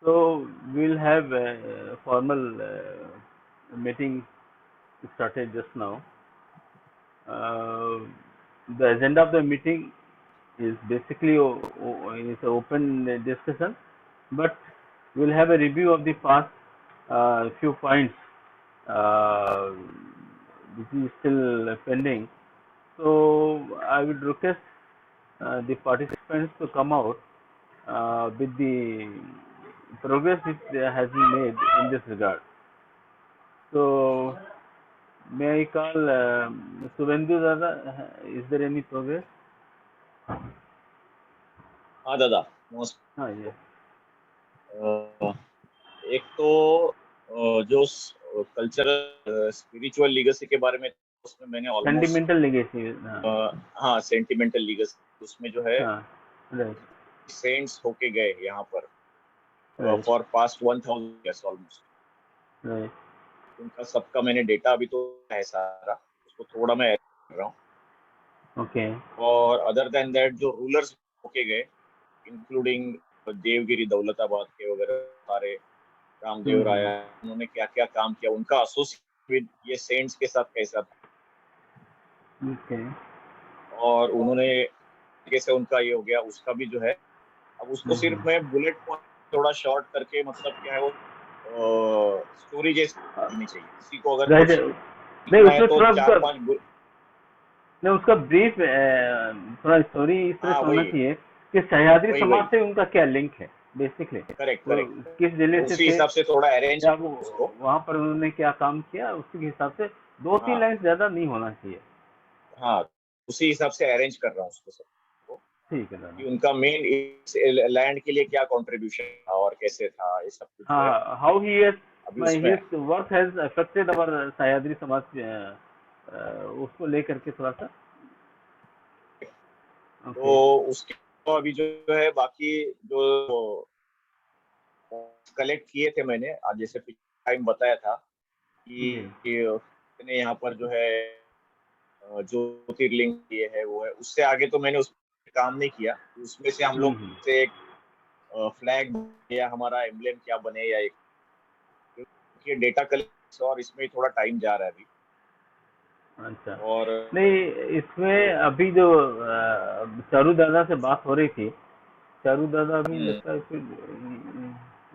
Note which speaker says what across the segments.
Speaker 1: So we'll have a formal meeting started just now. Uh, the agenda of the meeting is basically is an open discussion, but we'll have a review of the past few points uh, which is still pending. So I would request the participants to come out with the progress which has been made in this regard. So may I call Suvendu Dada? Is there any progress?
Speaker 2: हाँ दादा नमस्कार।
Speaker 1: हाँ ये
Speaker 2: एक तो जो cultural spiritual legacy के बारे में उसमें मैंने ऑलमोस्ट
Speaker 1: सेंटिमेंटल लेगेसी।
Speaker 2: हाँ सेंटिमेंटल लीगेसी उसमें जो है
Speaker 1: हाँ राइट
Speaker 2: सेंट्स होके गए यहाँ पर
Speaker 1: right
Speaker 2: for past 1000 years almost.
Speaker 1: Right
Speaker 2: उनका सबका मैंने डेटा अभी तो है सारा, उसको थोड़ा मैं कर रहा हूँ।
Speaker 1: ओके
Speaker 2: और अदर देन दैट जो रूलर्स होके गए इंक्लूडिंग देवगिरी दौलताबाद के वगैरह सारे रामदेव राय, उन्होंने क्या क्या काम किया, उनका एसोसिएट विद ये सेंट्स के साथ कैसा था,
Speaker 1: ओके
Speaker 2: और उन्होंने कैसे उनका ये हो गया उसका भी जो है। अब उसको सिर्फ मैं बुलेट पॉइंट थोड़ा शॉर्ट करके मतलब क्या है वो स्टोरी जैसी होनी चाहिए। किसी को अगर
Speaker 1: राइट
Speaker 2: कुछ
Speaker 1: नहीं
Speaker 2: लिखना है
Speaker 1: उसमें
Speaker 2: तो
Speaker 1: थोड़ा
Speaker 2: 4-5
Speaker 1: नहीं उसका ब्रीफ थोड़ा स्टोरी इस तरह
Speaker 2: हाँ
Speaker 1: से होना
Speaker 2: वही
Speaker 1: चाहिए कि सह्याद्री
Speaker 2: वही
Speaker 1: समाज
Speaker 2: वही
Speaker 1: से उनका क्या लिंक है बेसिकली,
Speaker 2: करेक्ट
Speaker 1: वो
Speaker 2: करेक्ट
Speaker 1: किस जिले से
Speaker 2: उसी
Speaker 1: थे
Speaker 2: हिसाब से थोड़ा अरेंज
Speaker 1: या वो
Speaker 2: उसको।
Speaker 1: वहां पर उन्होंने क्या काम किया उसके हिसाब से दो तीन
Speaker 2: हाँ
Speaker 1: लाइन ज्यादा नहीं होना चाहिए।
Speaker 2: हाँ उसी हिसाब से अरेंज कर रहा हूँ उसको सब
Speaker 1: ठीक है दादा।
Speaker 2: कि उनका मेन लैंड के लिए क्या कंट्रीब्यूशन था और कैसे था, ये सब कुछ जो है
Speaker 1: हाँ हाउ ही
Speaker 2: अभी उसमें है।
Speaker 1: his work has affected our Sahyadri समाज उसको लेकर के थोड़ा सा
Speaker 2: तो
Speaker 1: ओके
Speaker 2: उसके तो अभी जो है बाकी जो कलेक्ट किए थे मैंने आज जैसे टाइम बताया था
Speaker 1: जी
Speaker 2: कि मैंने यहाँ पर जो है ज्योतिर्लिंग ये है वो है, उससे आगे तो मैंने उस पर काम नहीं किया। उसमें से हम लोग से एक फ्लैग या हमारा एम्ब्लेम क्या बने या एक क्योंकि डेटा कलेक्ट और इसमें थोड़ा टाइम जा रहा है अभी।
Speaker 1: अच्छा
Speaker 2: और
Speaker 1: नहीं इसमें अभी जो चारू दादा से बात हो रही थी, चारू दादा अभी लगता है फिर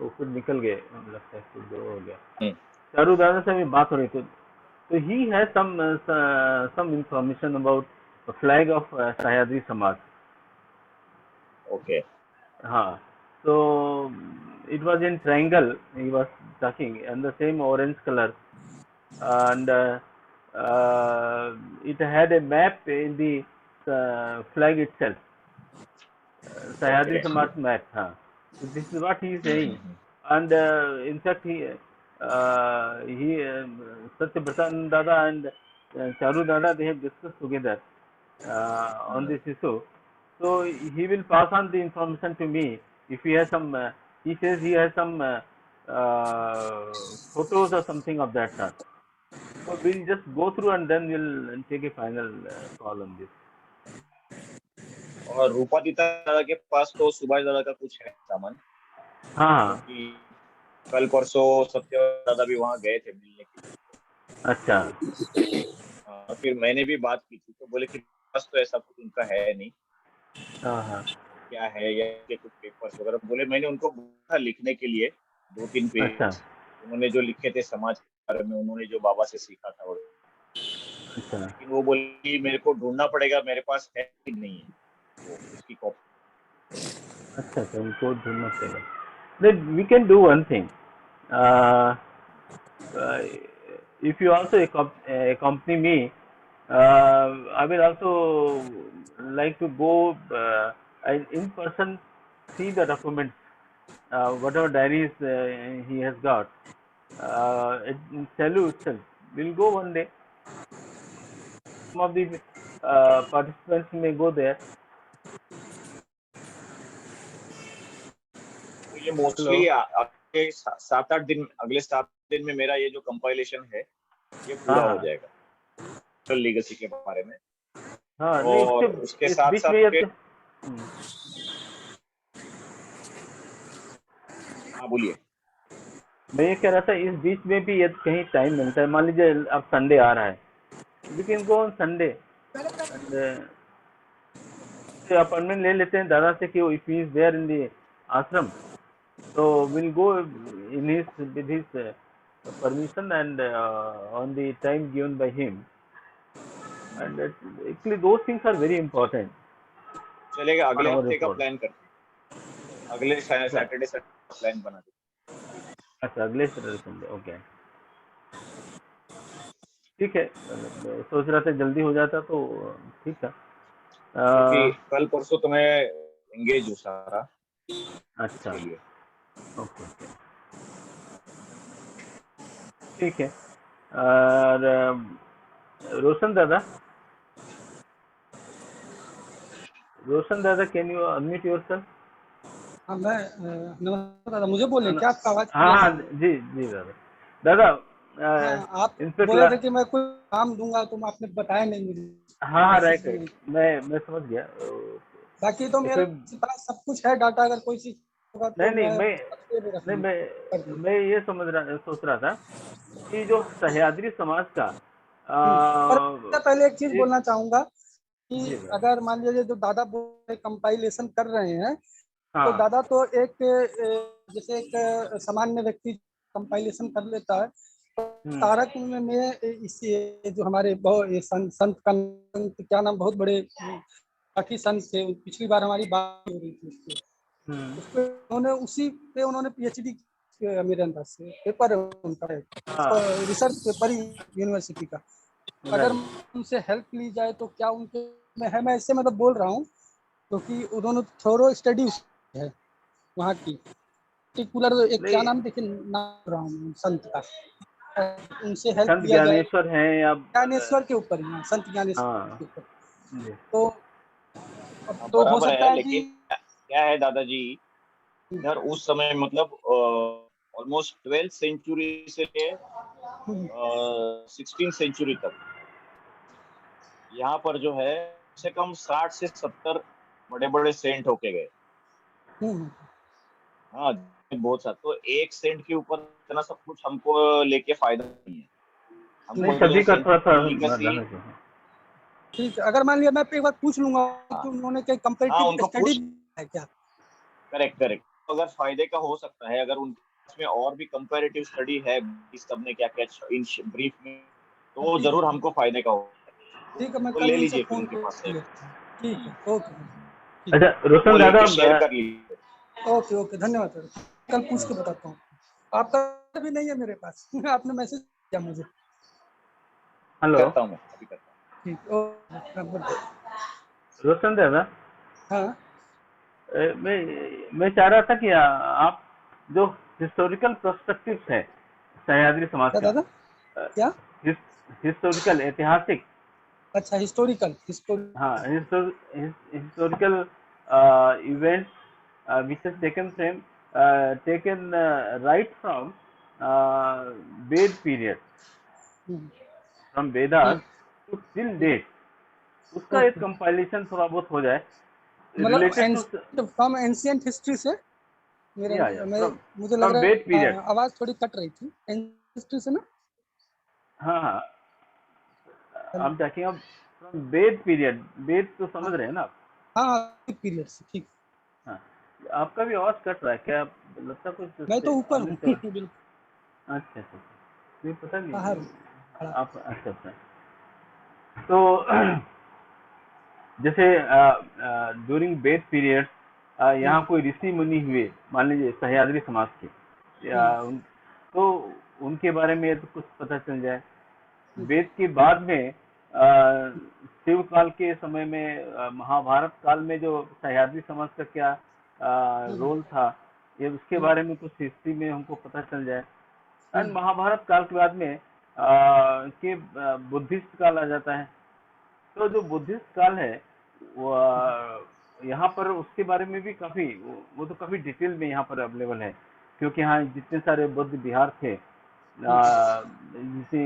Speaker 1: वो फिर निकल गए, लगता है फिर जो हो गया। चारू दादा से अभी बात हो रही थी तो he has some information about the flag of Sahyadri समाज।
Speaker 2: ओके
Speaker 1: हाँ so it was in triangle he was talking and the same orange color and it had a map in the flag itself, Sahyadri
Speaker 2: okay
Speaker 1: Samaj map. Huh? So this is what he is saying, and in fact he Satya Prasan Dada and Charu Dada they have discussed together on this issue. So he will pass on the information to me if he has some. He says he has some photos or something of that sort. So we'll just go through and then we'll take a final call on this.
Speaker 2: और रूपादिता दादा के पास तो सुभाष दादा का कुछ है सामान,
Speaker 1: हाँ
Speaker 2: क्योंकि कल परसों सत्य दादा भी वहाँ गए थे मिलने के लिए।
Speaker 1: अच्छा
Speaker 2: फिर मैंने भी बात की थी तो बोले कि पास तो ऐसा कुछ उनका है नहीं,
Speaker 1: हाँ
Speaker 2: क्या है या के कुछ पेपर्स वगैरह। बोले मैंने उनको बोला लिखने के लिए 2-3
Speaker 1: अच्छा
Speaker 2: पेज, उन्होंने जो लिखे थे समाज के बारे में, उन्होंने जो बाबा से सीखा था,
Speaker 1: अच्छा
Speaker 2: लेकिन वो बोले कि मेरे को ढूंढना पड़ेगा, मेरे पास है कि नहीं है वो उसकी कॉपी।
Speaker 1: अच्छा तो उनको ढूंढना पड़ेगा। Then we can do one thing. Uh, uh, if you also accompany me, I will also like to go in person, see the documents, whatever diaries he has got. In Selu itself, we'll go one day. Some of the participants may go there.
Speaker 2: तो ये mostly अगले 7-8 दिन, अगले 7 दिन में मेरा ये जो कंपाइलेशन है ये पूरा हो जाएगा लीगेसी के बारे में।
Speaker 1: हाँ नहीं
Speaker 2: और उसके
Speaker 1: इस
Speaker 2: साथ
Speaker 1: बीच
Speaker 2: साथ
Speaker 1: में ये
Speaker 2: फिर हाँ बोलिए।
Speaker 1: मैं ये कह रहा था इस बीच में भी यदि कहीं टाइम मिलता है, मान लीजिए अब संडे आ रहा है, we can go on Sunday and appointment ले लेते हैं दादा से कि if he is there in the ashram, so we'll go in his with his permission and on the time given by him, and actually those things are very important
Speaker 2: चलेगा,
Speaker 1: for
Speaker 2: अगले
Speaker 1: our
Speaker 2: हफ्ते का
Speaker 1: effort.
Speaker 2: प्लान करते हैं, अगले
Speaker 1: अच्छा
Speaker 2: Saturday का plan बना देते
Speaker 1: अच्छा, अगले सैटरडे संडे, ओके, ठीक है। मैं सोच रहा था जल्दी हो जाता तो ठीक था।
Speaker 2: हैं, क्योंकि
Speaker 1: अ,
Speaker 2: कल परसों तो मैं एंगेज हूँ सारा
Speaker 1: अच्छा,
Speaker 2: इसके लिए।
Speaker 1: ओके ओके, ठीक है। और रोशन दादा कैन यू अनम्यूट योरसेल्फ?
Speaker 3: हाँ मैं नमस्कार दादा, मुझे बोलिए, क्या आपका आवाज
Speaker 1: हाँ
Speaker 3: क्लियर
Speaker 1: हाँ,
Speaker 3: है?
Speaker 1: जी जी दादा। दादा
Speaker 3: हाँ, आप
Speaker 1: इंस्पेक्टर,
Speaker 3: बोले थे कि मैं कुछ काम दूंगा, तो आपने बताया नहीं मुझे,
Speaker 1: हाँ हाँ,
Speaker 3: मैसेज
Speaker 1: राइट
Speaker 3: भी
Speaker 1: राइट,
Speaker 3: नहीं।
Speaker 1: मैं समझ गया।
Speaker 3: बाकी तो मेरे
Speaker 1: एक्चुअली
Speaker 3: पास सब कुछ है डाटा, अगर कोई चीज होगा
Speaker 1: नहीं
Speaker 3: तो
Speaker 1: नहीं,
Speaker 3: मैं
Speaker 1: मैं
Speaker 3: रखते भी
Speaker 1: नहीं
Speaker 3: रखूंगा कर
Speaker 1: मैं
Speaker 3: दूंगा।
Speaker 1: मैं ये सोच रहा था कि जो सह्याद्री समाज का
Speaker 3: पर मैं पहले एक चीज
Speaker 1: एक,
Speaker 3: बोलना चाहूंगा
Speaker 1: जी
Speaker 3: कि
Speaker 1: दादा,
Speaker 3: अगर मान लीजिए जो दादा कंपाइलेशन कर रहे हैं, तो
Speaker 1: हाँ,
Speaker 3: दादा तो एक जैसे एक सामान्य व्यक्ति कंपाइलेशन कर लेता है,
Speaker 1: हम्म,
Speaker 3: तारक में इस ये जो हमारे बहुत ये संत का क्या नाम, बहुत बड़े काफी संत थे, पिछली बार हमारी बात हो रही थी
Speaker 1: हम्म,
Speaker 3: उस पे उन्होंने उसी पे उन्होंने पीएचडी मेरे अंदर से पेपर है उनका,
Speaker 1: हाँ,
Speaker 3: रिसर्च पेपर ही यूनिवर्सिटी का। अगर
Speaker 1: राइट,
Speaker 3: उनसे हेल्प ली जाए तो क्या उनके में है, मैं इससे मतलब बोल रहा हूँ क्योंकि उन्होंने थोरो स्टडी है वहाँ की, पर्टिकुलर एक क्या
Speaker 1: नहीं,
Speaker 3: नाम, देखिए नाम रहा हूँ संत का, उनसे हेल्प
Speaker 1: संत
Speaker 3: लिया जाए
Speaker 1: ज्ञानेश्वर हैं या
Speaker 3: ज्ञानेश्वर के ऊपर ही, हाँ, संत ज्ञानेश्वर
Speaker 1: हाँ,
Speaker 3: के ऊपर।
Speaker 1: जी,
Speaker 3: तो
Speaker 2: हाँ
Speaker 3: तो हो
Speaker 2: बराबर
Speaker 3: सकता
Speaker 2: है,
Speaker 3: है कि
Speaker 2: लेकिन क्या है दादाजी, इधर उस समय मतलब ऑलमोस्ट 12th सेंचुरी से 16th सेंचुरी तक यहाँ पर जो है कम से कम 60 से 70 बड़े बड़े सेंट होके गए।
Speaker 3: हम्म,
Speaker 2: हाँ, बहुत सा, तो एक सेंट के ऊपर इतना सब कुछ हमको लेके फायदा नहीं है,
Speaker 1: नहीं
Speaker 2: हमको जो
Speaker 1: सभी का थोड़ा
Speaker 2: सेंचुरी
Speaker 1: थोड़ा
Speaker 2: लीगेसी।
Speaker 1: रहना चाहिए।
Speaker 3: ठीक है, अगर मान लिया मैं एक बार पूछ लूंगा कि
Speaker 2: हाँ
Speaker 3: उन्होंने कोई
Speaker 2: हाँ,
Speaker 3: कंपेटिटिव
Speaker 2: उनको
Speaker 3: स्टडी
Speaker 2: पूछ,
Speaker 3: है क्या?
Speaker 2: करेक्ट करेक्ट, अगर फायदे का हो सकता है, अगर उनमें और भी कंपैरेटिव स्टडी है इस सब ने क्या क्या इन ब्रीफ में, तो
Speaker 3: ठीक
Speaker 2: जरूर
Speaker 3: है,
Speaker 2: हमको फायदे का हो।
Speaker 3: ठीक है, मैं
Speaker 2: तो
Speaker 3: कल
Speaker 2: ले
Speaker 3: उनसे
Speaker 2: लीजिए फिर
Speaker 3: फोन
Speaker 2: उनके
Speaker 3: पे
Speaker 2: पास से,
Speaker 3: लेता हूँ। ठीक है, ओके, ठीक,
Speaker 1: अच्छा
Speaker 2: वो
Speaker 1: रोशन दादा,
Speaker 2: लेके शेयर कर लीजिए।
Speaker 3: ओके ओके, धन्यवाद सर, कल पूछ के बताता हूँ। आपका भी नहीं है मेरे पास आपने मैसेज किया मुझे।
Speaker 1: हेलो,
Speaker 2: करता हूँ, मैं अभी करता
Speaker 3: ठीक, ओके,
Speaker 1: रोशन दादा,
Speaker 3: हाँ
Speaker 1: मैं चाह रहा था कि आप जो हिस्टोरिकल पर्सपेक्टिव है सह्याद्री समाज
Speaker 3: क्या
Speaker 1: का,
Speaker 3: दादा, क्या?
Speaker 1: हिस्टोरिकल ऐतिहासिक,
Speaker 3: अच्छा, हिस्टोरिकल
Speaker 1: हाँ,
Speaker 3: historical,
Speaker 1: historical events which has taken right from Ved period, from Vedas
Speaker 3: ठीक,
Speaker 1: to till
Speaker 3: ठीक,
Speaker 1: date, उसका एक
Speaker 3: ओके,
Speaker 1: कंपाइलेशन थोड़ा बहुत हो जाए
Speaker 3: मतलब
Speaker 1: related to,
Speaker 3: from ancient history से मेरे
Speaker 1: या
Speaker 3: मैं
Speaker 1: फ्रॉम
Speaker 3: मुझे लग
Speaker 1: फ्रॉम
Speaker 3: रहा
Speaker 1: वेद
Speaker 3: है,
Speaker 1: पीरियड,
Speaker 3: आवाज थोड़ी कट रही थी, एंशियंट हिस्ट्री से ना।
Speaker 1: हाँ हाँ,
Speaker 3: हेलो,
Speaker 1: हम टॉकिंग अब फ्रॉम वेद पीरियड, वेद तो
Speaker 3: हाँ
Speaker 1: समझ रहे हैं ना आप?
Speaker 3: हाँ, पीरियड से, ठीक।
Speaker 1: हाँ, आपका भी आवाज कट रहा है क्या? लगता है कुछ
Speaker 3: मैं तो
Speaker 1: उससे
Speaker 3: ऊपर
Speaker 1: आगे
Speaker 3: हूँ
Speaker 1: से,
Speaker 3: बिल्कुल,
Speaker 1: अच्छा अच्छा, नहीं पता
Speaker 3: बाहर
Speaker 1: नहीं,
Speaker 3: हूँ खड़ा।
Speaker 1: आप अच्छा अच्छा, तो जैसे ड्यूरिंग वेद पीरियड यहाँ
Speaker 3: हम्म,
Speaker 1: कोई ऋषि मुनि हुए, मान लीजिए सह्याद्री समाज के, या
Speaker 3: हम्म,
Speaker 1: तो उनके बारे में तो कुछ पता चल जाए।
Speaker 3: हम्म,
Speaker 1: वेद के बाद में शिव काल के समय में, महाभारत काल में जो सह्याद्री समाज का क्या
Speaker 3: हम्म,
Speaker 1: रोल था, ये उसके
Speaker 3: हम्म,
Speaker 1: बारे में कुछ हिस्ट्री में हमको पता चल जाए। एंड
Speaker 3: हम्म,
Speaker 1: महाभारत काल के बाद में के बुद्धिस्ट काल आ जाता है। तो जो बुद्धिस्ट काल है वो यहाँ पर उसके बारे में भी काफी, वो तो काफी डिटेल में यहाँ पर अवेलेबल है, क्योंकि यहाँ जितने सारे बुद्ध विहार थे, जैसे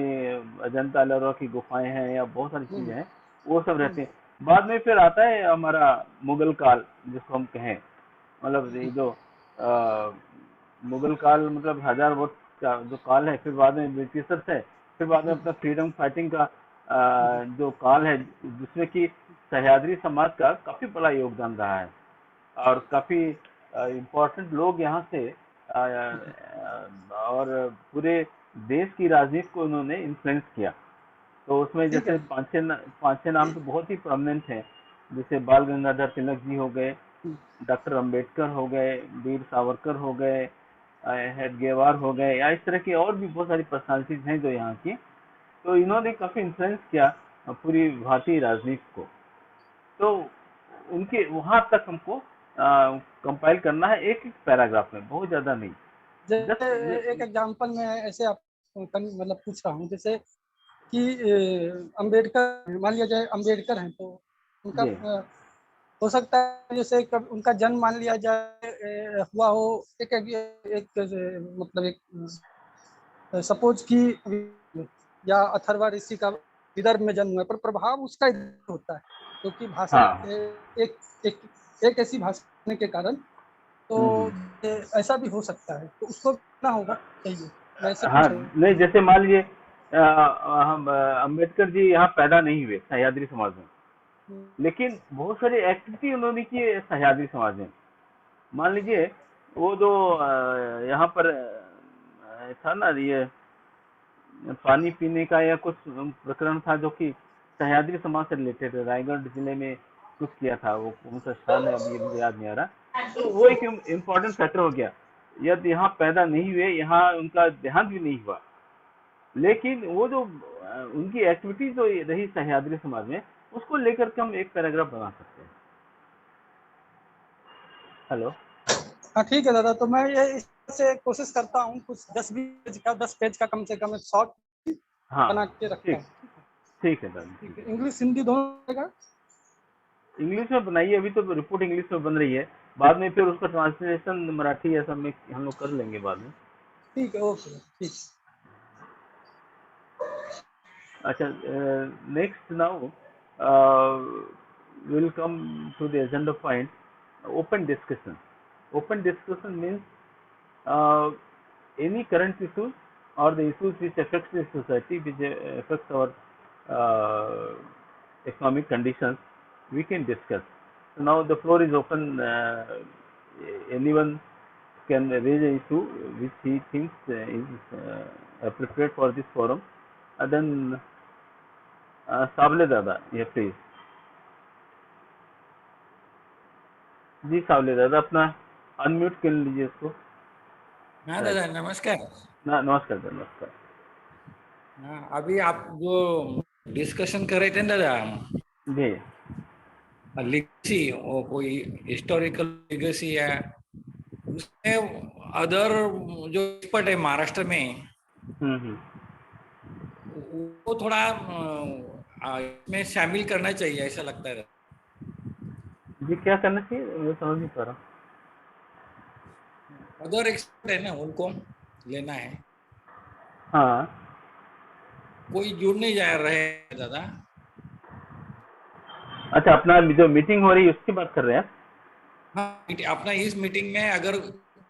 Speaker 1: अजंता एलोरा की गुफाएं हैं या बहुत सारी
Speaker 3: हम्म,
Speaker 1: चीजें हैं, वो सब
Speaker 3: हम्म,
Speaker 1: रहते हैं। बाद में फिर आता है हमारा मुगल काल, जिसको हम कहें, मतलब ये जो मुगल काल मतलब 1000 वर्ष का जो काल है, फिर बाद में ब्रिटिशर्स है, फिर बाद में अपना फ्रीडम फाइटिंग का जो काल है, जिसमें कि सह्याद्री समाज का काफी बड़ा योगदान रहा है और काफी इम्पोर्टेंट लोग यहाँ से और पूरे देश की राजनीति को उन्होंने इन्फ्लुएंस किया। तो उसमें
Speaker 3: ठीक है।
Speaker 1: जैसे पांच छह नाम तो बहुत ही प्रोमिनेंट हैं, जैसे बाल गंगाधर तिलक जी हो गए, डॉक्टर अंबेडकर हो गए, वीर सावरकर हो गए, हेडगेवार हो गए, या इस तरह की और भी बहुत सारी पर्सनालिटीज हैं जो यहाँ की। तो इन्होंने काफी इन्फ्लुएंस किया पूरी भारतीय राजनीति को। तो उनके वहां तक हमको कंपाइल करना है एक एक पैराग्राफ में, बहुत ज्यादा नहीं।
Speaker 3: जैसे एक
Speaker 1: जस्ट
Speaker 3: एग्जांपल में ऐसे आप मतलब पूछ रहा हूँ, जैसे कि अंबेडकर, मान लिया जाए अंबेडकर हैं तो उनका
Speaker 1: जी
Speaker 3: हो सकता है जैसे कब उनका जन्म मान लिया जाए हुआ हो एक मतलब एक सपोज कि या अथर्वा ऋषि का विदर्भ में जन्म हुआ है, पर प्रभाव उसका इधर होता है क्योंकि भाषा
Speaker 1: हाँ
Speaker 3: एक एक एक ऐसी भाषा होने के कारण। तो
Speaker 1: हम्म।
Speaker 3: ऐसा भी हो सकता है, तो उसको ना होगा चाहिए, मैं ऐसे
Speaker 1: हाँ
Speaker 3: पूछ रहा
Speaker 1: नहीं,
Speaker 3: हूँ।
Speaker 1: जैसे मान लीजिए हम अम्बेडकर जी यहाँ पैदा नहीं हुए सह्याद्री समाज में, लेकिन बहुत सारी एक्टिविटी उन्होंने की है सह्याद्री समाज में। मान लीजिए वो जो यहाँ पर था ना, ये पानी पीने का या कुछ प्रकरण था जो कि सह्याद्री समाज से रिलेटेड है, रायगढ़ जिले में कुछ किया था, वो कौन सा स्थान है अभी मुझे याद नहीं आ रहा। तो वो एक इम्पोर्टेंट फैक्टर हो गया। यदि यहाँ पैदा नहीं हुए, यहाँ उनका देहांत भी नहीं हुआ, लेकिन वो जो उनकी एक्टिविटी जो रही सह्याद्री समाज में, उसको लेकर के हम एक पैराग्राफ बना सकते हैं। हेलो।
Speaker 3: हाँ ठीक है दादा, तो मैं ये इससे कोशिश करता हूँ कुछ 10 पेज का कम से कम एक शॉर्ट
Speaker 1: हाँ
Speaker 3: बना के रखता
Speaker 1: ठीक,
Speaker 3: हूँ।
Speaker 1: ठीक है दादा,
Speaker 3: ठीक
Speaker 1: ठीक
Speaker 3: है,
Speaker 1: है।
Speaker 3: इंग्लिश हिंदी दोनों रहेगा।
Speaker 1: इंग्लिश में बनाइए, अभी तो रिपोर्ट इंग्लिश में बन रही है, बाद में फिर उसका ट्रांसलेशन मराठी ऐसा में हम लोग कर लेंगे बाद में।
Speaker 3: ठीक है, ओके ठीक।
Speaker 1: अच्छा, next now will come to the agenda point, open discussion. Open discussion means any current issues or the issues which affects the society, which affects our uh, economic conditions, we can discuss. So now the floor is open. Anyone can raise an issue which he thinks is appropriate for this forum. And then सावले दादा, ये please. जी सावले दादा, अपना unmute कर लीजिए इसको।
Speaker 4: हाँ
Speaker 1: right.
Speaker 4: दादा नमस्कार।
Speaker 1: नमस्कार सर, नमस्कार।
Speaker 4: हाँ अभी आप जो डिस्कशन कर रहे थे ना दादा,
Speaker 1: जी
Speaker 4: लिगेसी वो कोई हिस्टोरिकल लिगेसी है, उसमें अदर जो एक्सपर्ट है महाराष्ट्र में
Speaker 1: हम्म।
Speaker 4: वो थोड़ा इसमें शामिल करना चाहिए ऐसा लगता है।
Speaker 1: जी क्या करना चाहिए, मैं समझ नहीं पा रहा।
Speaker 4: अदर एक्सपर्ट है ना, उनको लेना है।
Speaker 1: हाँ
Speaker 4: कोई जुड़ नहीं जा रहे हैं दादा।
Speaker 1: अच्छा, अपना जो मीटिंग हो रही है उसकी बात कर रहे हैं आप?
Speaker 4: हाँ अपना इस मीटिंग में अगर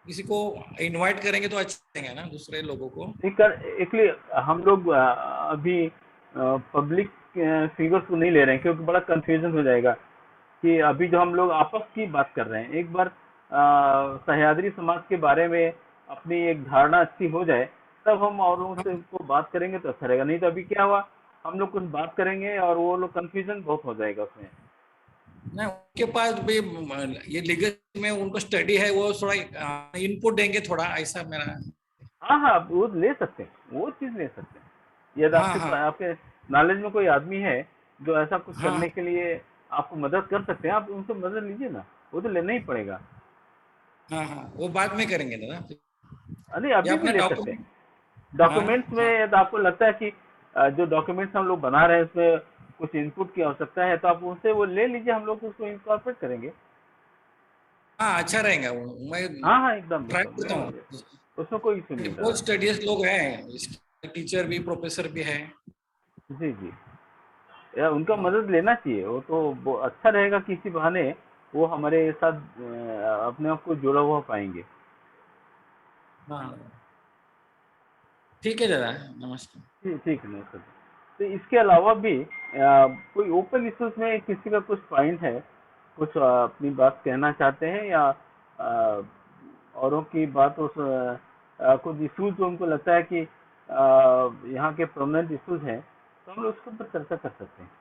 Speaker 4: किसी को इनवाइट करेंगे तो अच्छा लगेगा ना दूसरे लोगों को।
Speaker 1: ठीक है, एक्चुअली हम लोग अभी पब्लिक फिगर्स को नहीं ले रहे हैं, क्योंकि बड़ा कंफ्यूजन हो जाएगा कि अभी जो हम लोग आपस की बात कर रहे हैं, एक बार सह्याद्री समाज के बारे में अपनी एक धारणा अच्छी हो जाए, तब हम औरों से को बात करेंगे तो अच्छा रहेगा। नहीं तो अभी क्या हुआ, हम लोग कुछ बात करेंगे और वो लोग कंफ्यूजन बहुत हो जाएगा उसमें।
Speaker 4: ना उनके पास भी ये लीगल में उनको स्टडी है, वो थोड़ा इनपुट देंगे थोड़ा, ऐसा मेरा।
Speaker 1: हाँ हाँ, वो ले सकते हैं, वो चीज ले सकते हैं। यदि
Speaker 4: हाँ हाँ
Speaker 1: आपके नॉलेज में कोई आदमी है जो ऐसा कुछ
Speaker 4: हाँ
Speaker 1: करने के लिए आपको मदद कर सकते हैं, आप उनसे मदद लीजिए ना, वो तो लेना ही पड़ेगा।
Speaker 4: हाँ हाँ वो बाद में करेंगे दादा।
Speaker 1: अरे
Speaker 4: ये
Speaker 1: अभी भी
Speaker 4: अपना
Speaker 1: ले सकते हैं।
Speaker 4: डॉक्यूमेंट। हाँ
Speaker 1: डॉक्यूमेंट्स में
Speaker 4: हाँ
Speaker 1: यदि आपको लगता है कि जो डॉक्यूमेंट्स हम लोग बना रहे हैं उसमें कुछ इनपुट की आवश्यकता है, तो आप उनसे वो ले लीजिए, हम लोग उसको इंकॉर्पोरेट करेंगे।
Speaker 4: हाँ अच्छा रहेगा मैं
Speaker 1: हाँ हाँ, एकदम
Speaker 4: ट्राई
Speaker 1: एकदम,
Speaker 4: करता हूँ।
Speaker 1: उसमें कोई इशू नहीं
Speaker 4: बहुत
Speaker 1: दादा।
Speaker 4: स्टडीज लोग हैं, टीचर भी प्रोफेसर भी है।
Speaker 1: जी जी, या उनका
Speaker 4: हाँ
Speaker 1: मदद लेना चाहिए, वो तो वो अच्छा रहेगा कि इसी बहाने वो हमारे साथ अपने आप को जुड़ा हुआ पाएंगे।
Speaker 4: हाँ ठीक है दादा, नमस्कार।
Speaker 1: ठीक है सर। तो इसके अलावा भी कोई ओपन इश्यूज में किसी का कुछ पॉइंट है, कुछ अपनी बात कहना चाहते हैं, या औरों की बात उस कुछ इश्यूज जो उनको लगता है कि यहाँ के प्रोमिनेंट इश्यूज हैं, तो हम लोग उसके ऊपर चर्चा कर सकते हैं।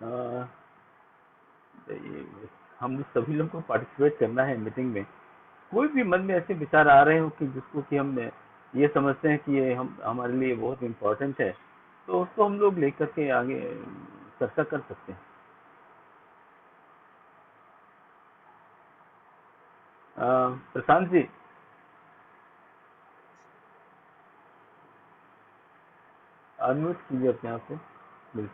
Speaker 1: अ, हम सभी लोग को पार्टिसिपेट करना है मीटिंग में। कोई भी मन में ऐसे विचार आ रहे हो कि जिसको कि हम ये समझते हैं कि ये हम हमारे लिए बहुत इम्पोर्टेंट है, तो उसको हम लोग लेकर के आगे चर्चा कर सकते हैं। प्रशांत जी, अनम्यूट कीजिए अपने आप को प्लीज।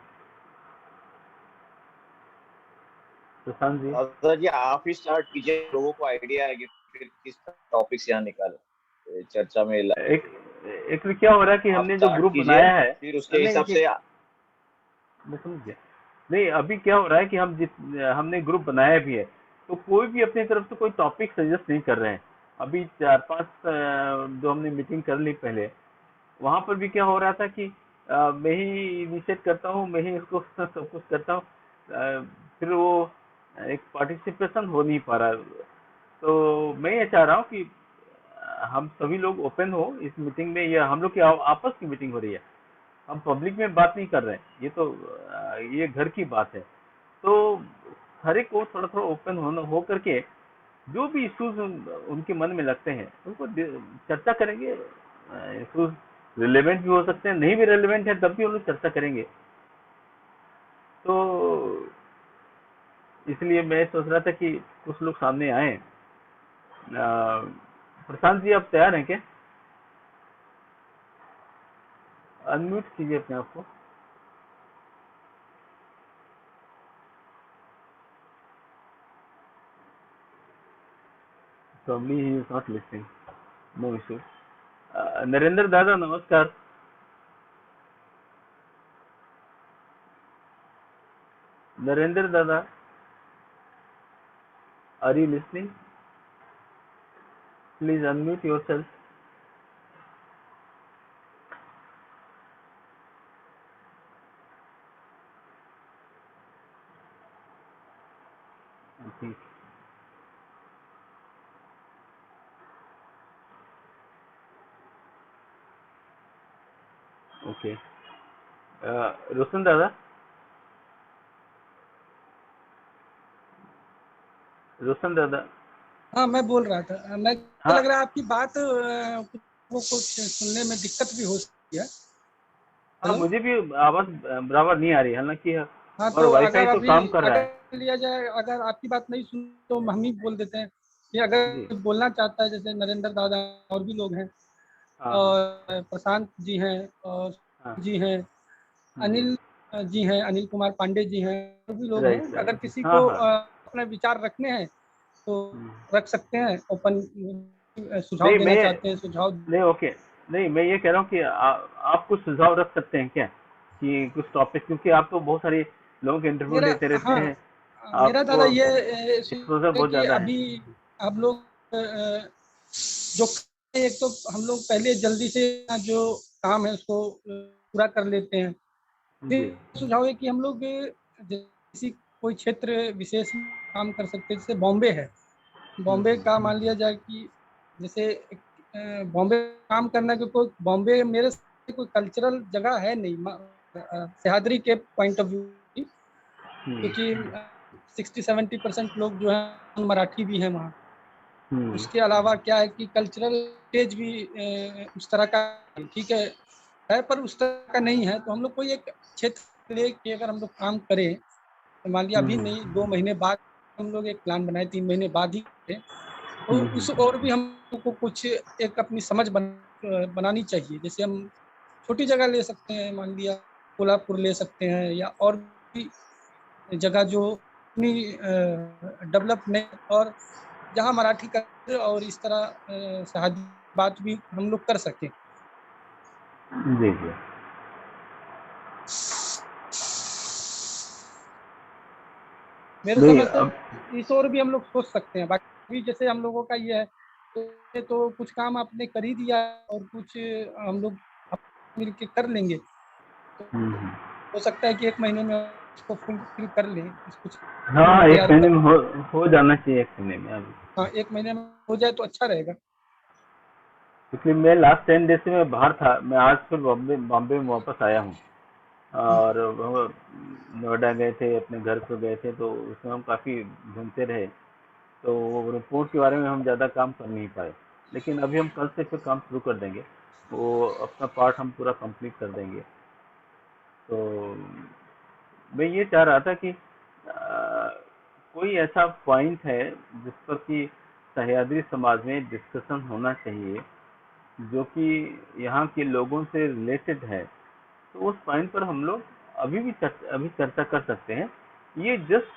Speaker 1: प्रशांत जी,
Speaker 2: दादाजी आप ही स्टार्ट कीजिए, लोगों को आइडिया है कि फिर किस टॉपिक से यहाँ निकाले चर्चा में
Speaker 1: एक एक क्या हो रहा है कि
Speaker 2: आप
Speaker 1: हमने जो
Speaker 2: स्टार्ट
Speaker 1: ग्रुप
Speaker 2: कीजिए,
Speaker 1: बनाया है,
Speaker 2: फिर उसके
Speaker 1: नहीं
Speaker 2: हिसाब से।
Speaker 1: मैं समझ गया। नहीं, अभी क्या हो रहा है कि हमने ग्रुप बनाया भी है, तो कोई भी अपनी तरफ से कोई टॉपिक सजेस्ट नहीं कर रहे हैं। अभी 4-5 जो हमने मीटिंग कर ली पहले, वहां पर भी क्या हो रहा था कि मैं ही इनिशिएट करता हूँ, मैं ही इसको सब कुछ करता हूँ, फिर वो एक पार्टिसिपेशन हो नहीं पा रहा। तो मैं ये चाह रहा हूँ कि हम सभी लोग ओपन हो इस मीटिंग में, या हम लोग की आपस की मीटिंग हो रही है, हम पब्लिक में बात नहीं कर रहे हैं, ये तो ये घर की बात है। तो हर एक को थोड़ा थोड़ा ओपन होना हो करके जो भी इश्यूज उनके मन में लगते हैं उनको चर्चा करेंगे। इश्यूज रिलेवेंट भी हो सकते हैं, नहीं भी रिलेवेंट है तब भी हम लोग चर्चा करेंगे। तो इसलिए मैं सोच रहा था कि कुछ लोग सामने आए। प्रशांत जी, आप तैयार हैं क्या? अनम्यूट कीजिए अपने आप को। Probably he is not listening. No issue. Narendra दादा, नमस्कार। नरेंद्र दादा, are you listening? Please unmute yourself. I think. Okay. रोशन दादा, रोशन दादा।
Speaker 3: हाँ, मैं बोल रहा था, मैं
Speaker 1: हाँ
Speaker 3: लग रहा है आपकी बात कुछ सुनने में दिक्कत भी हो सकती है।
Speaker 1: हाँ,
Speaker 3: हेलो।
Speaker 1: मुझे भी आवाज बराबर नहीं आ रही, हालांकि
Speaker 3: हाँ,
Speaker 1: और
Speaker 3: तो
Speaker 1: वाईफाई
Speaker 3: अगर
Speaker 1: तो
Speaker 3: अभी
Speaker 1: काम कर रहा है।
Speaker 3: अगर लिया जाए, अगर आपकी बात नहीं सुन तो हम ही बोल देते हैं कि
Speaker 1: जी।
Speaker 3: अगर बोलना चाहता है, जैसे नरेंद्र दादा और भी लोग हैं,
Speaker 1: हाँ हाँ
Speaker 3: और प्रशांत जी हैं, और
Speaker 1: हाँ।
Speaker 3: जी हैं, अनिल जी हैं, अनिल कुमार पांडे जी हैं, और भी लोग हैं।
Speaker 1: राइट
Speaker 3: अगर
Speaker 1: राइट।
Speaker 3: किसी
Speaker 1: हाँ
Speaker 3: को
Speaker 1: हाँ।
Speaker 3: अपने विचार रखने हैं तो
Speaker 1: हम्म।
Speaker 3: रख सकते हैं। ओपन सुझाव
Speaker 1: नहीं
Speaker 3: देना
Speaker 1: मैं
Speaker 3: चाहते हैं, सुझाव।
Speaker 1: नहीं, ओके। नहीं, मैं ये कह रहा हूँ कि आप कुछ सुझाव रख सकते हैं क्या, कि कुछ टॉपिक, क्योंकि आप तो बहुत सारे लोगों के इंटरव्यू
Speaker 3: मेरा,
Speaker 1: लेते रहते
Speaker 3: हाँ,
Speaker 1: हैं,
Speaker 3: मेरा दादा
Speaker 1: आपको
Speaker 3: ये
Speaker 1: एक्सपोजर
Speaker 3: है
Speaker 1: बहुत
Speaker 3: कि
Speaker 1: ज्यादा है।
Speaker 3: अभी आप लोग जो एक तो हम लोग पहले जल्दी से जो काम है उसको पूरा कर लेते हैं।
Speaker 1: जी।
Speaker 3: फिर सुझाव है कि हम लोग किसी कोई क्षेत्र विशेष में काम कर सकते हैं। जैसे बॉम्बे है, बॉम्बे का मान लिया जाए कि जैसे बॉम्बे काम करना के कोई, बॉम्बे मेरे से कोई कल्चरल जगह है नहीं, सह्याद्री के पॉइंट ऑफ व्यू,
Speaker 1: हम्म
Speaker 3: क्योंकि 60-70% लोग जो हैं मराठी भी हैं वहाँ।
Speaker 1: हम्म
Speaker 3: उसके अलावा क्या है कि कल्चरल स्टेज भी उस तरह का, ठीक है, पर उस तरह का नहीं है। तो हम लोग कोई एक क्षेत्र लेके अगर हम लोग काम करें, तो मान लिया अभी
Speaker 1: हम्म
Speaker 3: नहीं, 2 महीने बाद हम लोग एक प्लान बनाए, 3 महीने बाद ही करें, तो उस
Speaker 1: हम्म।
Speaker 3: और भी हम लोग को कुछ एक अपनी समझ बनानी चाहिए। जैसे हम छोटी जगह ले सकते हैं, मान लिया कोल्हापुर ले सकते हैं, या और भी जगह जो अपनी डेवलप नहीं, और जहाँ मराठी का और इस तरह शादी बात भी हम लोग कर सकें।
Speaker 1: जी जी
Speaker 3: मेरे
Speaker 1: नहीं
Speaker 3: समझ से
Speaker 1: अब
Speaker 3: इस और भी हम लोग सोच सकते हैं। बाकी जैसे हम लोगों का ये है तो कुछ काम आपने कर ही दिया और कुछ हम लोग मिल के कर लेंगे। तो
Speaker 1: हम्म।
Speaker 3: हो सकता है कि 1 महीने में उसको फुलफिल कर लें, कुछ
Speaker 1: हाँ एक
Speaker 3: तैयार
Speaker 1: महीने
Speaker 3: कर।
Speaker 1: में हो जाना चाहिए, एक महीने में अभी।
Speaker 3: हाँ, 1 महीने में हो जाए तो अच्छा रहेगा।
Speaker 1: क्योंकि मैं लास्ट 10 डेज से मैं बाहर था, मैं आज फिर बॉम्बे बॉम्बे में वापस आया हूँ। और हम नोएडा गए थे, अपने घर पे गए थे, तो उसमें हम काफ़ी घूमते रहे। तो वो रिपोर्ट के बारे में हम ज़्यादा काम कर नहीं पाए, लेकिन अभी हम कल से फिर काम शुरू कर देंगे। वो अपना पार्ट हम पूरा कंप्लीट कर देंगे। तो मैं ये चाह रहा था कि कोई ऐसा पॉइंट है जिस पर कि सह्याद्री समाज में डिस्कशन होना चाहिए, जो कि यहाँ के लोगों से रिलेटेड है। तो उस पॉइंट पर हम लोग अभी चर्चा कर सकते हैं। ये जस्ट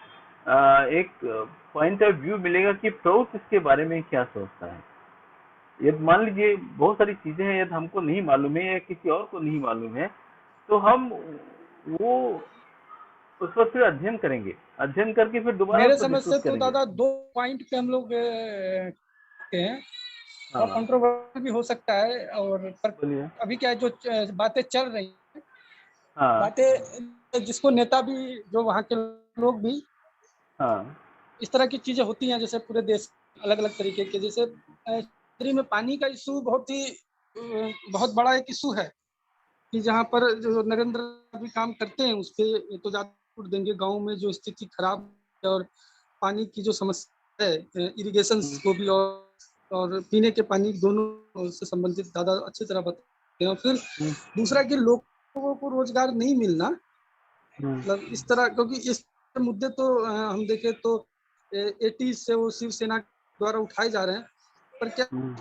Speaker 1: एक पॉइंट ऑफ व्यू मिलेगा कि प्रभु इसके बारे में क्या सोचता है। यदि मान लीजिए बहुत सारी चीजें हैं, यदि हमको नहीं मालूम है या किसी और को नहीं मालूम है, तो हम वो उस पर फिर अध्ययन करेंगे, अध्ययन करके फिर दोबारा
Speaker 3: मेरे
Speaker 1: उसको
Speaker 3: समझ से
Speaker 1: डिस्कस
Speaker 3: तो
Speaker 1: करेंगे।
Speaker 3: दादा 2 पॉइंट पे हम लोग के हैं। थोड़ा
Speaker 1: हाँ
Speaker 3: कंट्रोवर्सी भी हो सकता है और पर
Speaker 1: बोलिए।
Speaker 3: अभी क्या है, जो बातें चल रही हैं,
Speaker 1: हाँ
Speaker 3: बातें जिसको नेता भी, जो वहाँ के लोग भी,
Speaker 1: हाँ
Speaker 3: इस तरह की चीजें होती हैं जैसे पूरे देश अलग अलग तरीके के, जैसे शहरी में पानी का इशू बहुत बड़ा एक इशू है कि जहाँ पर जो नरेंद्र अभी काम करते हैं उस पे ये तो ज्यादा छूट देंगे। गाँव में जो स्थिति खराब है और पानी की जो समस्या है, इरिगेशन को भी और पीने के पानी दोनों से संबंधित ज्यादा अच्छी तरह बताते हैं। और फिर
Speaker 1: हम्म,
Speaker 3: दूसरा कि लोगों को रोजगार नहीं मिलना,
Speaker 1: हम्म,
Speaker 3: मतलब इस तरह, क्योंकि इस मुद्दे तो हम देखें तो 80 से वो शिवसेना द्वारा उठाए जा रहे हैं, पर क्या
Speaker 1: हम्म।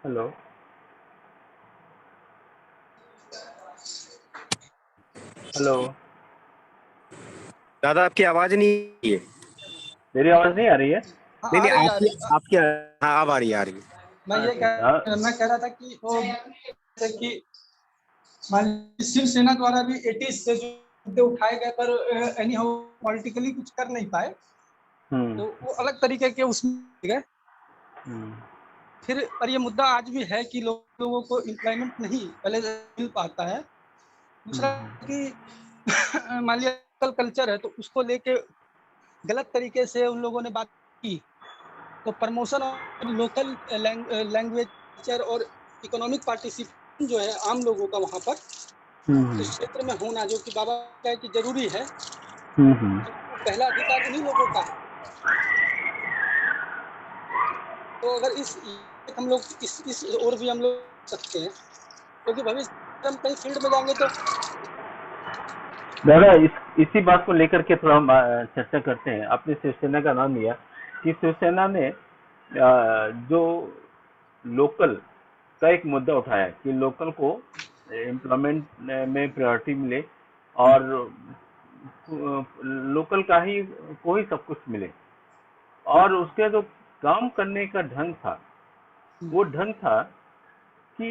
Speaker 1: हेलो हेलो,
Speaker 5: दादा आपकी आवाज नहीं आ रही है।
Speaker 1: मेरी आवाज नहीं आ रही है?
Speaker 3: हाँ,
Speaker 5: नहीं
Speaker 3: आ
Speaker 5: नहीं,
Speaker 3: रही आ
Speaker 5: आपकी
Speaker 3: रही।
Speaker 5: आपकी हाँ अब आ रही है, आ रही है।
Speaker 1: अच्छा अच्छा।
Speaker 3: मैं कह रहा था कि वो जैसे कि मान लीजिए शिवसेना द्वारा भी 80 से जो मुद्दे उठाए गए, पर एनी हाउ पॉलिटिकली कुछ कर नहीं पाए,
Speaker 1: हम्म
Speaker 3: तो वो अलग तरीके के उसमें गए।
Speaker 1: हम्म
Speaker 3: फिर पर ये मुद्दा आज भी है कि लोगों को एम्प्लॉयमेंट नहीं पहले से मिल पाता है। दूसरा
Speaker 1: हम्म
Speaker 3: कि मान लिया कल्चर है तो उसको लेके गलत तरीके से उन लोगों ने बात की, तो प्रमोशन और लोकल लैंग्वेज और इकोनॉमिक पार्टिसिपेशन जो है आम लोगों का वहाँ पर
Speaker 1: हम्म
Speaker 3: उस क्षेत्र में होना, जो कि बाबा का है कि जरूरी है,
Speaker 1: हम्म।
Speaker 3: तो वो पहला अधिकार उन्हीं लोगों का है। तो अगर हम लोग इस और भी हम लोग सकते हैं, क्योंकि भविष्य में हम कई फील्ड में जाएंगे तो
Speaker 1: दादा इसी बात को लेकर के थोड़ा हम चर्चा करते हैं। आपने शिवसेना का नाम लिया कि शिवसेना ने जो लोकल का एक मुद्दा उठाया कि लोकल को एम्प्लॉयमेंट में प्रायोरिटी मिले, और लोकल का ही को ही सब कुछ मिले। और उसके जो काम करने का ढंग था, वो ढंग था कि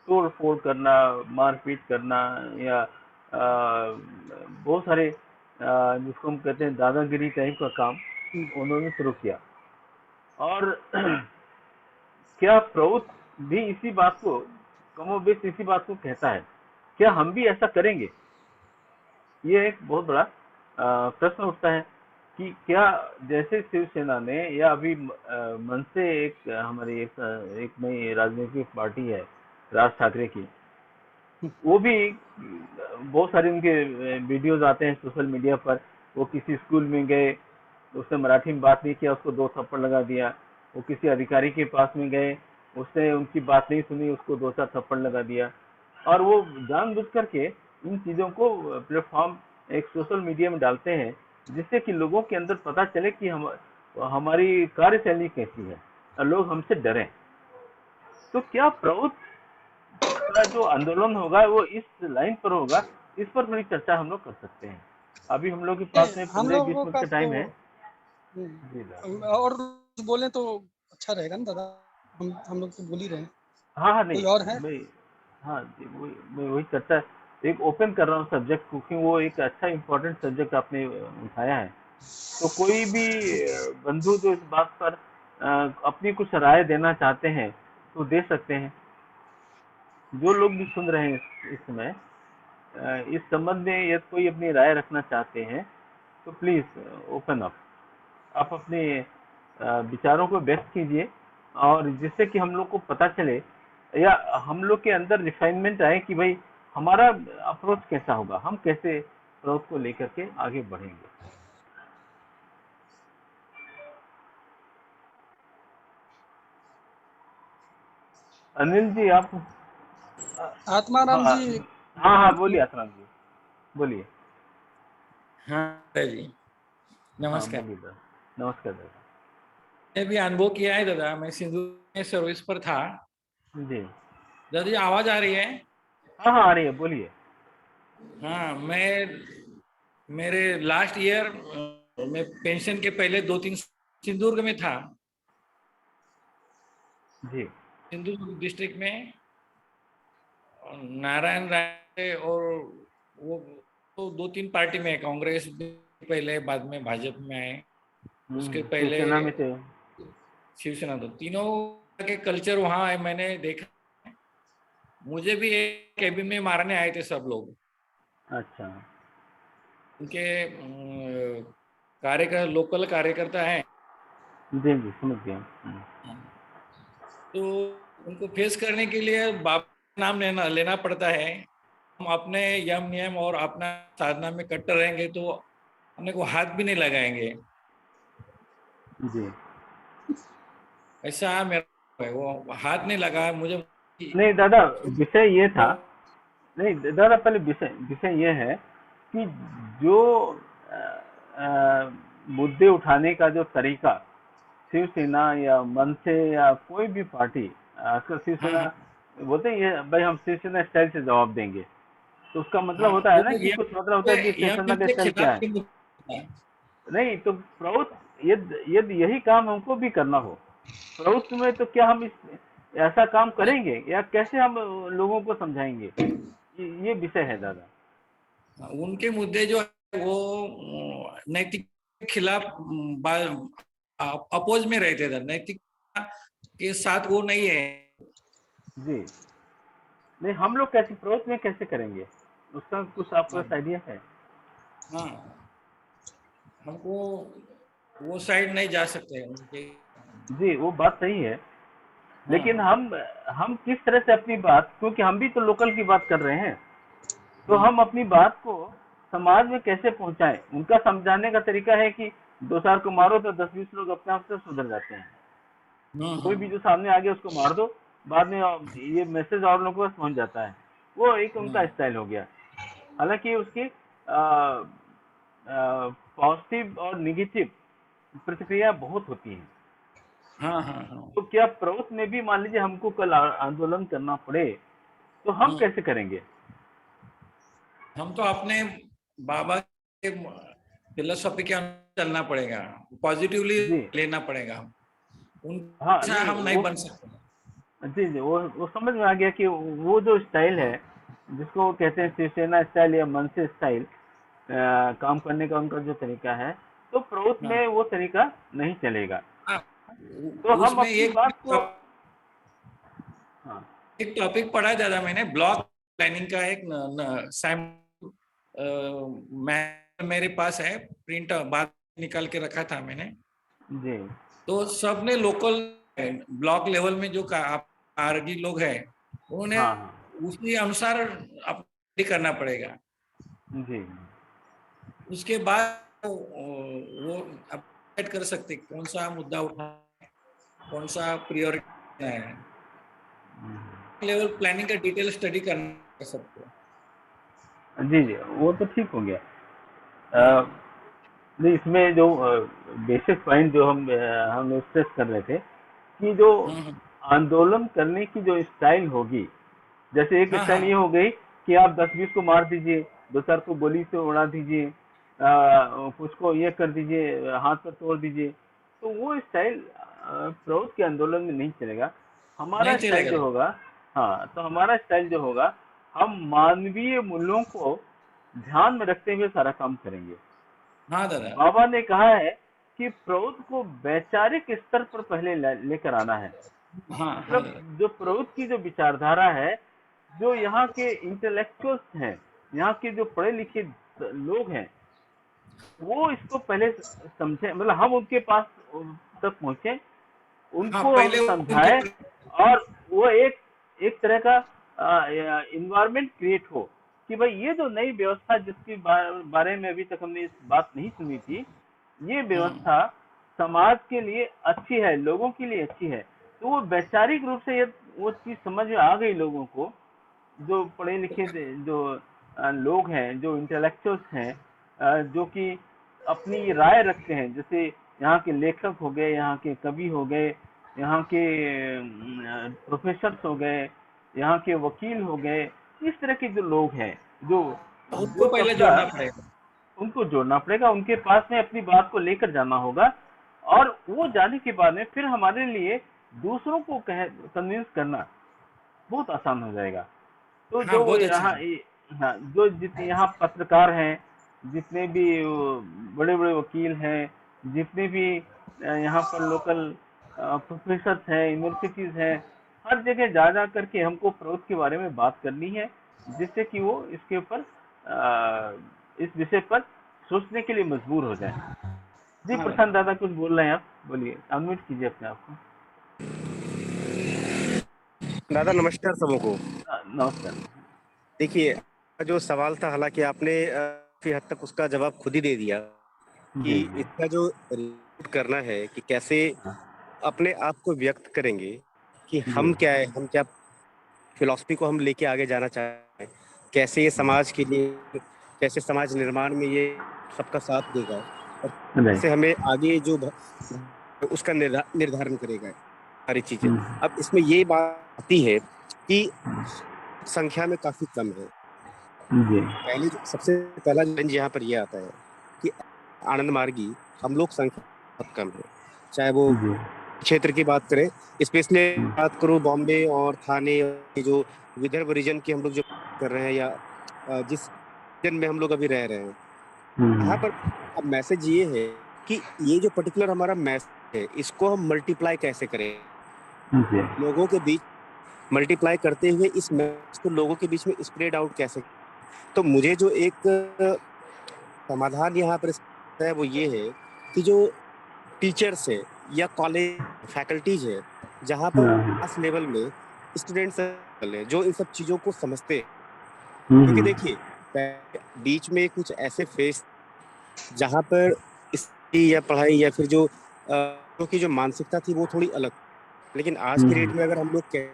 Speaker 1: तोड़ फोड़ करना, मारपीट करना, या बहुत सारे जिसको हम कहते हैं दादागिरी टाइप का काम उन्होंने शुरू किया। और क्या प्रउत भी इसी बात को, कमोबेश इसी बात को कहता है? क्या हम भी ऐसा करेंगे? ये एक बहुत बड़ा प्रश्न उठता है कि क्या जैसे शिवसेना ने, या अभी मन से एक हमारी एक नई राजनीतिक पार्टी है राज ठाकरे की, वो भी बहुत सारे उनके वीडियोज आते हैं सोशल मीडिया पर। वो किसी स्कूल में गए, उसने मराठी में बात नहीं किया, उसको 2 थप्पड़ लगा दिया। वो किसी अधिकारी के पास में गए, उसने उनकी बात नहीं सुनी, उसको 2 4 थप्पड़ लगा दिया। और वो जानबूझ करके इन चीजों को प्लेटफॉर्म एक सोशल मीडिया में डालते हैं, जिससे कि लोगों के अंदर पता चले कि हमारी कार्यशैली कैसी है और लोग हमसे डरें। तो क्या प्रभुत्व का जो आंदोलन होगा वो इस लाइन पर होगा? इस पर थोड़ी चर्चा हम लोग कर सकते हैं। अभी हम लोग के पास में
Speaker 3: हम
Speaker 1: 15-20
Speaker 3: लोगों
Speaker 1: मिनट
Speaker 3: का
Speaker 1: का
Speaker 3: तो
Speaker 1: टाइम है। जी दादा।
Speaker 3: और कुछ बोले तो अच्छा रहेगा ना दादा, हम लोग तो बोल ही रहे हैं।
Speaker 1: हाँ हाँ,
Speaker 3: कोई
Speaker 1: नहीं
Speaker 3: और है?
Speaker 1: मैं, हाँ जी वही, मैं वही चर्चा एक ओपन कर रहा हूँ सब्जेक्ट, क्योंकि वो एक अच्छा इम्पोर्टेंट सब्जेक्ट आपने उठाया है। तो कोई भी बंधु जो इस बात पर अपनी कुछ राय देना चाहते हैं तो दे सकते हैं। जो लोग भी सुन रहे हैं इस समय इस संबंध में यदि कोई अपनी राय रखना चाहते हैं तो प्लीज ओपन अप, आप अपने विचारों को व्यक्त कीजिए, और जिससे कि हम लोग को पता चले या हम लोग के अंदर रिफाइनमेंट आए कि भाई हमारा अप्रोच कैसा होगा, हम कैसे अप्रोच को लेकर के आगे बढ़ेंगे। अनिल जी आप
Speaker 3: आत्माराम
Speaker 1: हाँ
Speaker 3: जी।
Speaker 1: हाँ हाँ, बोलिए आसराम जी, बोलिए।
Speaker 4: हाँ दादाजी,
Speaker 1: हाँ
Speaker 4: नमस्कार।
Speaker 1: बोलिए दादा, नमस्कार दादा।
Speaker 4: मैं भी अनुभव किया है दादा, मैं सिंधु में सर्विस पर था।
Speaker 1: जी
Speaker 4: दादाजी आवाज आ रही है?
Speaker 1: हाँ हाँ, आ रही है, बोलिए।
Speaker 4: हाँ, मैं मेरे लास्ट ईयर मैं पेंशन के पहले 2-3 सिंदूर में था,
Speaker 1: जी
Speaker 4: सिंधु डिस्ट्रिक्ट में। नारायण राय और वो तो 2-3 पार्टी में है, कांग्रेस पहले, बाद में भाजपा में आए, उसके पहले
Speaker 1: शिवसेना में थे।
Speaker 4: शिवसेना। तो तीनों के कल्चर वहां है, मैंने देखा। मुझे भी एक केबिन में मारने आए थे सब लोग।
Speaker 1: अच्छा।
Speaker 4: उनके कार्यकर्ता, लोकल कार्यकर्ता हैं।
Speaker 1: जी जी, समझ गया।
Speaker 4: तो उनको फेस करने के लिए बाप का नाम लेना पड़ता है। हम अपने यम नियम और अपना साधना में कट्टर रहेंगे तो अपने को हाथ भी नहीं लगाएंगे।
Speaker 1: जी,
Speaker 4: ऐसा मेरा है, वो हाथ नहीं लगा मुझे।
Speaker 1: नहीं दादा, विषय ये था, नहीं दादा पहले विषय विषय ये है कि जो अ, मुद्दे उठाने का जो तरीका शिवसेना या मन से या कोई भी पार्टी, आजकल
Speaker 4: हाँ
Speaker 1: शिवसेना
Speaker 4: हाँ,
Speaker 1: बोलते हैं ये भाई हम शिवसेना स्टाइल से जवाब देंगे, तो उसका मतलब
Speaker 4: हाँ
Speaker 1: होता है ना
Speaker 4: वो
Speaker 1: कि कुछ मतलब होता है कि शिवसेना
Speaker 4: यम
Speaker 1: का
Speaker 4: के
Speaker 1: स्टाइल क्या
Speaker 4: खिलाफ
Speaker 1: है।
Speaker 4: भी मुद्दा है।
Speaker 1: नहीं तो प्रवृत्त, यदि यही काम हमको भी करना हो प्रवृत्त में, तो क्या हम इस ऐसा काम करेंगे या कैसे हम लोगों को समझाएंगे, ये विषय है दादा।
Speaker 4: उनके मुद्दे जो है वो नैतिक के खिलाफ अपोज में रहते थे, नैतिक के साथ वो नहीं है।
Speaker 1: जी, नहीं हम लोग कैसे प्रवृत्त में कैसे करेंगे, उसका कुछ आपको आइडिया है?
Speaker 4: हाँ, हमको वो साइड नहीं जा सकते उनके।
Speaker 1: जी वो बात सही है, लेकिन
Speaker 4: हाँ।
Speaker 1: हम किस तरह से अपनी बात, क्योंकि हम भी तो लोकल की बात कर रहे हैं, तो
Speaker 4: हम्म,
Speaker 1: हम अपनी बात को समाज में कैसे पहुंचाएं। उनका समझाने का तरीका है कि 2 साल को मारो तो 10-20 लोग अपने आप से सुधर जाते हैं। कोई भी जो सामने आ गया उसको मार दो, बाद में ये मैसेज और लोगों के पास पहुंच जाता है। वो एक उनका
Speaker 4: हम्म,
Speaker 1: स्टाइल हो गया। हालांकि उसकी पॉजिटिव और निगेटिव प्रतिक्रिया बहुत होती है।
Speaker 4: हाँ हाँ हाँ।
Speaker 1: तो क्या प्रवृत्ति में भी मान लीजिए हमको कल आंदोलन करना पड़े तो हम
Speaker 4: हम्म,
Speaker 1: कैसे करेंगे?
Speaker 4: हम तो अपने बाबा के फिलोसॉफी के अनुसार चलना पड़ेगा, पॉजिटिवली
Speaker 1: जी
Speaker 4: लेना पड़ेगा।
Speaker 1: हाँ,
Speaker 4: उनसा
Speaker 1: नहीं
Speaker 4: हम नहीं
Speaker 1: वो,
Speaker 4: बन सकते।
Speaker 1: जी जी वो समझ में आ गया कि वो जो स्टाइल है जिसको वो कहते हैं शिवसेना स्टाइल या मनसे स्टाइल, काम करने का उनका जो तरीका है, तो प्रवृत्ति
Speaker 4: हाँ,
Speaker 1: में वो तरीका नहीं चलेगा।
Speaker 4: हाँ,
Speaker 1: तो हम
Speaker 4: उसमें
Speaker 1: अपनी बात को, हाँ
Speaker 4: एक टॉपिक पढ़ा दादा मैंने, ब्लॉक प्लानिंग का। एक मेरे पास है, प्रिंट बाद निकाल के रखा था मैंने।
Speaker 1: जी
Speaker 4: तो सबने लोकल ब्लॉक लेवल में जो आरडी लोग हैं उन्होंने
Speaker 1: हाँ हाँ
Speaker 4: उसी अनुसार अपडेट करना पड़ेगा।
Speaker 1: जी
Speaker 4: उसके बाद वो अपडेट कर सकते कौन सा मुद्दा उठा, कौन सा प्रियोरिटी है। लेवल प्लानिंग का डिटेल स्टडी करना सबको।
Speaker 1: जी जी, वो तो ठीक हो गया।
Speaker 4: हाँ
Speaker 1: नहीं इसमें जो बेसिक पॉइंट जो हम स्ट्रेस कर रहे थे कि जो
Speaker 4: हाँ
Speaker 1: आंदोलन करने की जो स्टाइल होगी, जैसे एक
Speaker 4: हाँ
Speaker 1: स्टाइल ये
Speaker 4: हाँ
Speaker 1: हो गई कि आप 10-20 को मार दीजिए, 2-4 को गोली से उड़ा दीजिए, कुछ को ये कर दीजिए, हाथ पर तोड़ दीजिए, तो वो स्टाइल प्रौद्ध के आंदोलन में नहीं चलेगा। हमारा
Speaker 4: नहीं
Speaker 1: स्टाइल
Speaker 4: चलेगा।
Speaker 1: जो होगा, हाँ, तो हमारा स्टाइल जो होगा, हम मानवीय मूल्यों को ध्यान में रखते हुए सारा काम करेंगे।
Speaker 4: हाँ दादा।
Speaker 1: बाबा ने कहा है कि प्रौद्ध को वैचारिक स्तर पर पहले लेकर आना है।
Speaker 4: हाँ हाँ
Speaker 1: मतलब
Speaker 4: दादा।
Speaker 1: जो प्रौद्ध की जो विचारधारा है, जो यहाँ के इंटेलेक्चुअल्स हैं, यहाँ के जो पढ़े लिखे लोग हैं, वो इसको पहले समझे, मतलब हम उनके पास तक पहुंचे,
Speaker 4: हाँ
Speaker 1: उनको हम
Speaker 4: पहले उनके।
Speaker 1: समझाएं, और वो एक एक तरह का इन्वायरमेंट क्रिएट हो कि भाई ये जो नई व्यवस्था जिसके बारे में अभी तक हमने इस बात नहीं सुनी थी, ये व्यवस्था समाज के लिए अच्छी है, लोगों के लिए अच्छी है। तो वो वैचारिक रूप से ये वो चीज समझ में आ गई लोगों को, जो पढ़े लिखे जो लोग हैं, जो इंटेलेक्चुअल्स हैं, जो कि अपनी राय रखते हैं, जैसे यहाँ के लेखक हो गए, यहाँ के कवि हो गए, यहाँ के प्रोफेसर्स हो गए, यहाँ के वकील हो गए, इस तरह के जो लोग हैं, जो
Speaker 4: उनको
Speaker 1: जो
Speaker 4: पहले
Speaker 1: तबका,
Speaker 4: जोड़ना पड़ेगा।
Speaker 1: उनको जोड़ना पड़ेगा, उनके पास में अपनी बात को लेकर जाना होगा, और वो जाने के बाद में फिर हमारे लिए दूसरों को कन्विंस करना बहुत आसान हो जाएगा। तो
Speaker 4: हाँ
Speaker 1: जो
Speaker 4: बहुत अच्छा
Speaker 1: यहाँ,
Speaker 4: है।
Speaker 1: हाँ, जो जितने यहाँ पत्रकार हैं, जितने भी बड़े बड़े वकील हैं, जितने भी यहाँ पर लोकल प्रोफेसर हैं, यूनिवर्सिटीज हैं, हर जगह जा जा करके हमको प्रौद्ध के बारे में बात करनी है, जिससे कि वो इसके ऊपर इस विषय पर सोचने के लिए मजबूर हो जाए। जी
Speaker 4: हाँ
Speaker 1: प्रशांत दादा कुछ बोल रहे हैं आप, बोलिए, अनम्यूट कीजिए अपने आप को।
Speaker 5: दादा नमस्कार सबको।
Speaker 1: नमस्कार।
Speaker 5: देखिए, जो सवाल था, हालांकि आपने काफी हद तक उसका जवाब खुद ही दे दिया कि
Speaker 1: जी जी।
Speaker 5: इसका जो रिलेट करना है कि कैसे
Speaker 1: हाँ,
Speaker 5: अपने आप को व्यक्त करेंगे कि
Speaker 1: जी
Speaker 5: हम क्या है, हम क्या फिलॉसफी को हम लेके आगे जाना चाहते हैं, कैसे ये समाज के लिए, कैसे समाज निर्माण में ये सबका साथ देगा, और
Speaker 1: राइट।
Speaker 5: कैसे हमें आगे जो उसका निर्धारण करेगा, सारी चीजें। अब इसमें ये बात आती है कि संख्या में काफी कम है।
Speaker 1: जी
Speaker 5: पहले सबसे पहला चैलेंज यहाँ पर ये आता है कि आनंद मार्गी हम लोग संख्या बहुत कम है, चाहे वो
Speaker 1: जी।
Speaker 5: क्षेत्र की बात करें, स्पेशली बात करूँ बॉम्बे और थाने, ये जो विदर्भ रीजन की हम लोग जो कर रहे हैं, या जिस रीजन में हम लोग अभी रह रहे हैं, यहाँ पर अब मैसेज ये है कि ये जो पर्टिकुलर हमारा मैसेज है, इसको हम मल्टीप्लाई कैसे करें,
Speaker 1: जी
Speaker 5: लोगों के बीच मल्टीप्लाई करते हुए इस मैसेज को लोगों के बीच में स्प्रेड आउट कैसे। तो मुझे जो एक समाधान यहाँ पर है वो ये है कि जो टीचर्स है या कॉलेज फैकल्टीज है, जहाँ पर क्लास लेवल में स्टूडेंट्स है जो इन सब चीजों को समझते हैं, क्योंकि देखिए बीच में कुछ ऐसे फेस जहाँ पर या पढ़ाई या फिर जो की जो मानसिकता थी वो थोड़ी अलग, लेकिन आज की डेट में अगर हम लोग कहें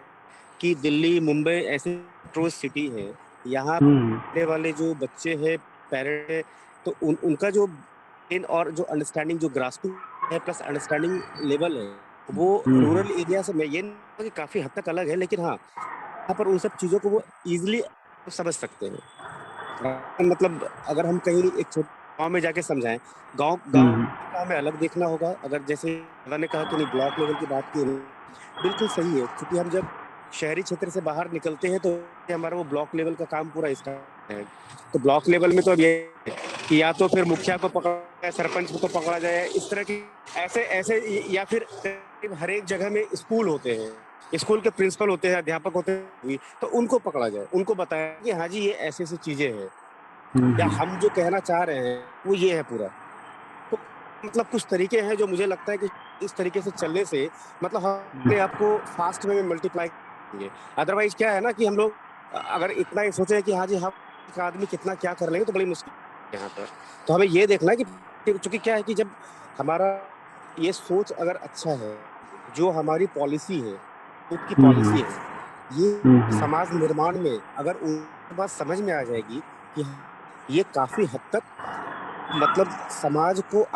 Speaker 5: कि दिल्ली मुंबई ऐसे मेट्रो सिटी है, यहाँ पढ़ने वाले जो बच्चे हैं, पेरेंट्स हैं, तो उनका जो और जो अंडरस्टैंडिंग, जो ग्रास्पिंग है प्लस अंडरस्टैंडिंग लेवल है, वो रूरल एरिया से, मैं ये नहीं कि काफी हद तक अलग है, लेकिन हाँ यहाँ पर उन सब चीजों को वो इजीली समझ सकते हैं। मतलब अगर हम कहीं एक छोटे गाँव में जाके समझाएं, गाँव का हमें अलग देखना होगा। अगर जैसे दादा ने कहा कि नहीं ब्लॉक लेवल की बात की, बिल्कुल सही है, क्योंकि हम जब शहरी क्षेत्र से बाहर निकलते हैं तो हमारा वो ब्लॉक लेवल का काम पूरा स्टार्ट है। तो ब्लॉक लेवल में तो अब ये कि या तो फिर मुखिया को पकड़ा जाए, सरपंच को पकड़ा जाए, इस तरह की ऐसे ऐसे, या फिर हर एक जगह में स्कूल होते हैं, स्कूल के प्रिंसिपल होते हैं, अध्यापक होते हैं, तो उनको पकड़ा जाए, उनको बताया कि हाँ जी ये ऐसी ऐसी चीजें हैं, या हम जो कहना चाह रहे हैं वो ये है पूरा। तो मतलब कुछ तरीके हैं जो मुझे लगता है कि इस तरीके से चलने से मतलब हम अपने आप को फास्ट में मल्टीप्लाई करेंगे। अदरवाइज क्या है ना कि हम लोग अगर इतना ही सोचे कि हाँ जी हम एक आदमी कितना क्या कर लेंगे, तो बड़ी मुश्किल है यहाँ पर। तो हमें ये देखना है कि चूंकि क्या है कि जब हमारा ये सोच अगर अच्छा है, जो हमारी पॉलिसी है, खुद की पॉलिसी है, ये समाज निर्माण में अगर उनकी बात समझ में आ जाएगी कि ये काफी हद तक मतलब समाज को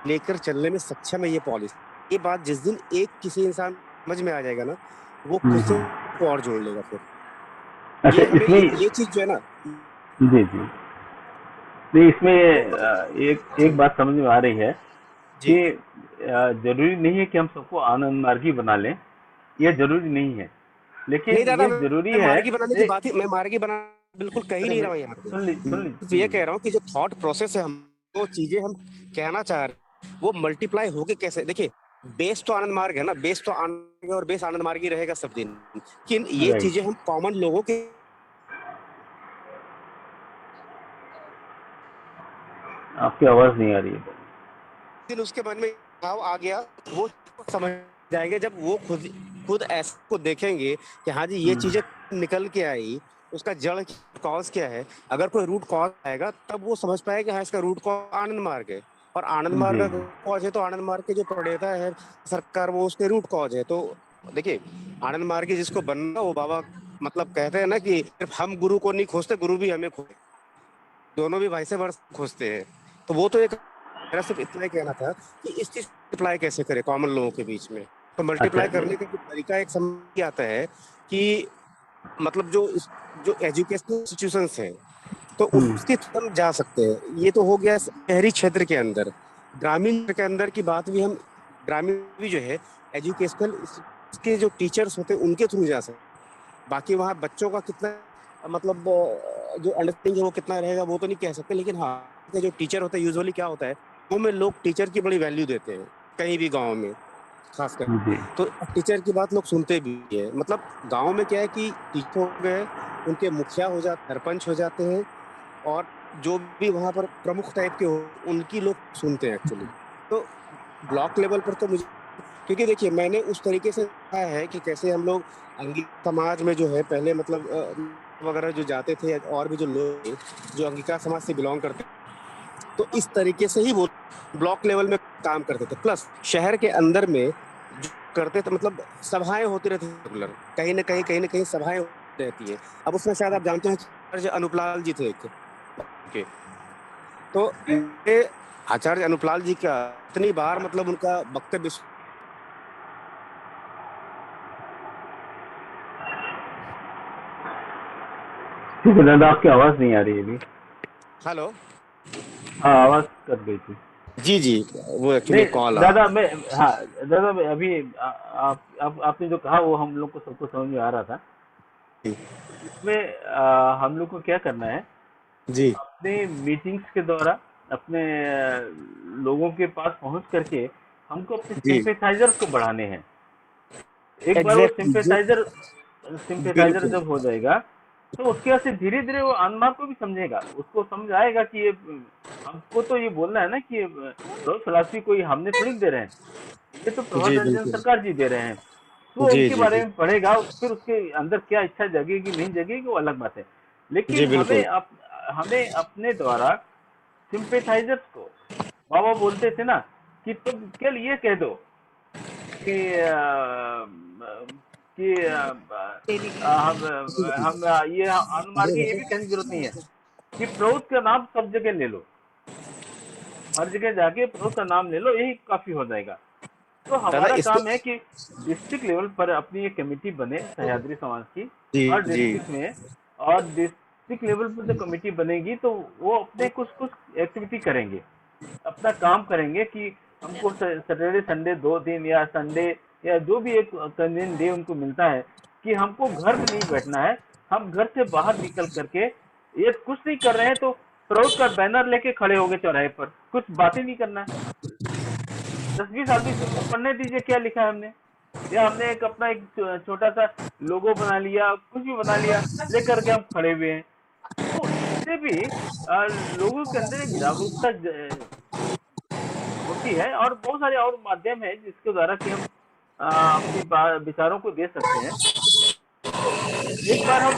Speaker 5: लेकर चलने में सक्षम है ये पॉलिसी, ये बात जिस दिन एक किसी इंसान समझ में आ जाएगा ना, वो खुद से को और जोड़ लेगा फिर।
Speaker 1: अच्छा,
Speaker 5: ये हमें ये चीज जो है ना,
Speaker 1: जी जी, नहीं, इसमें एक एक बात समझ में आ रही है
Speaker 5: जी
Speaker 1: कि जरूरी नहीं है कि हम सबको आनंद मार्गी बना लें, ये जरूरी नहीं है,
Speaker 5: नहीं
Speaker 1: लेकिन
Speaker 5: दादा,
Speaker 1: ये जरूरी
Speaker 5: मैं
Speaker 1: है।
Speaker 5: मार्गी बनाने की
Speaker 1: नहीं,
Speaker 5: बात ही, मैं मार्गी बना बिल्कुल कह ही
Speaker 1: अरे
Speaker 5: नहीं
Speaker 1: मैं
Speaker 5: रहा हूँ यहाँ पे।
Speaker 1: सुन ली
Speaker 5: तो ये कह रहा हूँ कि जो थॉट प्रोसेस है, हम वो चीजें हम कहना चाह रहे हैं वो मल्टीप्लाई होके कैसे, देखिए बेस तो आनंद मार्ग है ना, बेस तो आनंद और बेस आनंद मार्ग ही रहेगा सब दिन, लेकिन ये
Speaker 1: राइट।
Speaker 5: चीजें हम कॉमन लोगों के
Speaker 1: आपकी आवाज नहीं आ रही है।
Speaker 5: दिन उसके मन में भाव आ गया, वो समझ जाएंगे जब वो खुद खुद ऐसे को देखेंगे कि हाँ जी ये चीजें निकल के आई, उसका जड़ कॉज क्या है। अगर कोई रूट कॉज आएगा तब वो समझ पाएगा कि हाँ इसका रूट कॉज आनंद मार्ग है, और आनंद मार्ग
Speaker 1: जी
Speaker 5: का
Speaker 1: जी।
Speaker 5: कॉज है तो आनंद मार्ग के जो प्रणेता है सरकार, वो उसके रूट कॉज है। तो देखिए आनंद मार्ग की जिसको बनना, वो बाबा मतलब कहते हैं ना कि सिर्फ हम गुरु को नहीं खोजते, गुरु भी हमें खोजते, दोनों भी भाई से वर्ष खोजते हैं। तो वो तो एक, मेरा सिर्फ इतना ही कहना था कि इस चीज मल्टीप्लाई कैसे करें कॉमन लोगों के बीच में। तो
Speaker 1: अच्छा।
Speaker 5: मल्टीप्लाई करने का जो तरीका एक समझ आता है कि मतलब जो एजुकेशनल इंस्टीट्यूशंस हैं, तो उसके थ्रू हम जा सकते हैं। ये तो हो गया शहरी क्षेत्र के अंदर। ग्रामीण क्षेत्र के अंदर की बात भी हम, ग्रामीण भी जो है एजुकेशनल के जो टीचर्स होते हैं उनके थ्रू जा सकते हैं। बाकी वहाँ बच्चों का कितना मतलब जो अंडरस्टैंडिंग है वो कितना रहेगा वो तो नहीं कह सकते, लेकिन हाँ जो टीचर होता है यूजुअली क्या होता है, गाँव में लोग टीचर की बड़ी वैल्यू देते हैं, कहीं भी गाँव में खासकर।
Speaker 1: जी
Speaker 5: तो टीचर की बात लोग सुनते भी है, मतलब गाँव में क्या है कि टीचर हो गए, उनके मुखिया हो जाते, सरपंच हो जाते हैं, और जो भी वहाँ पर प्रमुख टाइप के हो उनकी लोग सुनते हैं एक्चुअली। तो ब्लॉक लेवल पर तो मुझे, क्योंकि देखिए मैंने उस तरीके से देखा है कि कैसे हम लोग अंगिका समाज में जो है पहले मतलब वगैरह जो जाते थे, और भी जो लोग थे जो अंगिका समाज से बिलोंग करते, तो इस तरीके से ही वो ब्लॉक लेवल में काम करते थे। प्लस शहर के अंदर में जो करते थे, मतलब सभाएं होती रहती थी रेगुलर, कहीं ना कहीं सभाएं होती रहती है। अब उसमें शायद आप जानते हैं कि आचार्य अनुपलाल जी थे एक के, तो ये आचार्य अनुपलाल जी का इतनी बार मतलब उनका वक्तव्य,
Speaker 1: ठीक है दादा, आपकी आवाज नहीं आ रही है अभी।
Speaker 5: हेलो,
Speaker 1: हाँ, आवाज कट गई थी।
Speaker 5: जी जी, वो एक्चुअली कॉल
Speaker 1: नहीं
Speaker 5: आ,
Speaker 1: दादा, मैं, हाँ दादा, मैं अभी आपने जो कहा वो हम लोग को सबको समझ में आ रहा था। इसमें हम लोग को क्या करना है,
Speaker 5: जी
Speaker 1: अपने मीटिंग्स के द्वारा अपने लोगों के पास पहुंच करके हमको अपने
Speaker 5: जी
Speaker 1: सिंपैथाइजर्स को बढ़ाने हैं। एक बार वो
Speaker 5: एग्जैक्टली,
Speaker 1: सिंपैथाइजर
Speaker 5: बिल्कुल
Speaker 1: जब हो जाएगा, तो उसके बाद से धीरे धीरे वो आत्मा को भी समझेगा, उसको समझ आएगा कि ये हमको तो ये बोलना है ना कि रोज फिलॉसफी कोई हमने थोड़ी दे रहे हैं, ये तो प्रभात
Speaker 5: जी
Speaker 1: रंजन
Speaker 5: बिल्कुल,
Speaker 1: सरकार जी दे रहे हैं। तो वो
Speaker 5: जी
Speaker 1: उनके
Speaker 5: जी
Speaker 1: बारे
Speaker 5: जी
Speaker 1: में पढ़ेगा, फिर उसके अंदर क्या इच्छा जगेगी नहीं जगेगी वो अलग बात है,
Speaker 5: जी
Speaker 1: लेकिन
Speaker 5: बिल्कुल।
Speaker 1: हमें अपने द्वारा सिंपैथाइजर्स को, बाबा बोलते थे ना कि तुम केवल ये कह दो कि हम ये अनुमार की ये भी कहने की जरूरत नहीं है कि प्रभुत्व का नाम सब जगह ले लो, हर जगह जाके प्रभुत्व का नाम ले लो, यही काफी हो जाएगा। तो
Speaker 5: दादा
Speaker 1: हमारा
Speaker 5: इसके,
Speaker 1: काम है कि डिस्ट्रिक्ट लेवल पर अपनी एक कमेटी बने सह्याद्री समाज की,
Speaker 5: जी
Speaker 1: हर
Speaker 5: जी
Speaker 1: डिस्ट्रिक्ट में, और डिस्ट्रिक्ट लेवल पर जो कमेटी बनेगी तो वो अपने कुछ कुछ एक्टिविटी करेंगे, अपना काम करेंगे कि हमको सैटरडे संडे 2 दिन या संडे या जो भी एक कन्वीनियंट डे उनको मिलता है कि हमको घर में नहीं बैठना है, हम घर से बाहर निकल करके ये कुछ नहीं कर रहे हैं तो प्राउड का बैनर लेके खड़े हो गए चौराहे पर, कुछ बातें नहीं करना है, 10-20 आदमी को पढ़ने दीजिए क्या लिखा है हमने, या हमने एक अपना एक छोटा सा लोगो बना लिया, कुछ भी बना लिया, लेकर के हम खड़े हुए हैं। तो इससे भी लोगों के अंदर एक जागरूकता होती है, और बहुत सारे और माध्यम है जिसके द्वारा कि हम अपनी विचारों को दे सकते हैं। तो एक बार हम,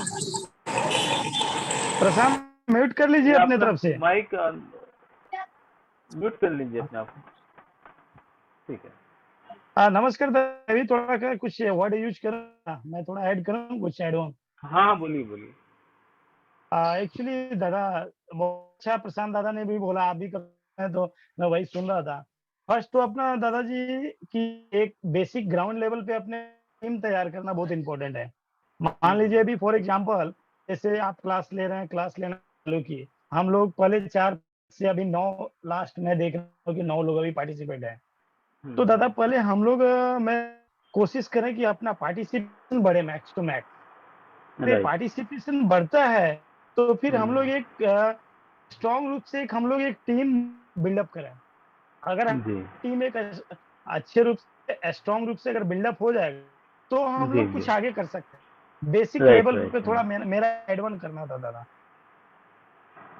Speaker 3: प्रशांत म्यूट कर लीजिए
Speaker 1: ये
Speaker 3: अपने
Speaker 1: अपना
Speaker 3: तरफ से।
Speaker 1: माइक म्यूट कर लीजिए अपने आप को। ठीक है।
Speaker 3: नमस्कार दादा, अभी थोड़ा क्या कुछ वर्ड यूज कर, मैं थोड़ा ऐड करूँ कुछ ऐड ऑन।
Speaker 1: हाँ हाँ, बोलिए बोलिए।
Speaker 3: एक्चुअली दादा बहुत अच्छा प्रशांत दादा ने भी बोला, आप भी कर रहे हैं तो मैं वही सुन रहा था। फर्स्ट तो अपना दादाजी की एक बेसिक ग्राउंड लेवल पे अपने टीम तैयार करना बहुत इंपॉर्टेंट है। मान लीजिए अभी फॉर एग्जांपल जैसे आप क्लास ले रहे हैं, क्लास लेना चालू किए,
Speaker 6: हम लोग पहले 4 से अभी 9 लास्ट में देख रहा हूँ कि 9 लोग अभी पार्टिसिपेट है। तो दादा पहले हम लोग मैं कोशिश करें कि अपना पार्टिसिपेशन बढ़े max to max.
Speaker 1: Right.
Speaker 6: Participation बढ़ता है तो फिर हम लोग एक स्ट्रॉन्ग रूप से हम लोग एक टीम बिल्डअप करें। अगर
Speaker 1: जी
Speaker 6: टीम एक अच्छे रूप से स्ट्रॉन्ग रूप से अगर बिल्डअप हो जाएगा तो हम
Speaker 1: जी
Speaker 6: लोग
Speaker 1: जी।
Speaker 6: कुछ आगे कर सकते हैं। बेसिक
Speaker 1: राइट
Speaker 6: लेवल पे
Speaker 1: राइट।
Speaker 6: थोड़ा मेरा एडवांस करना था दादा।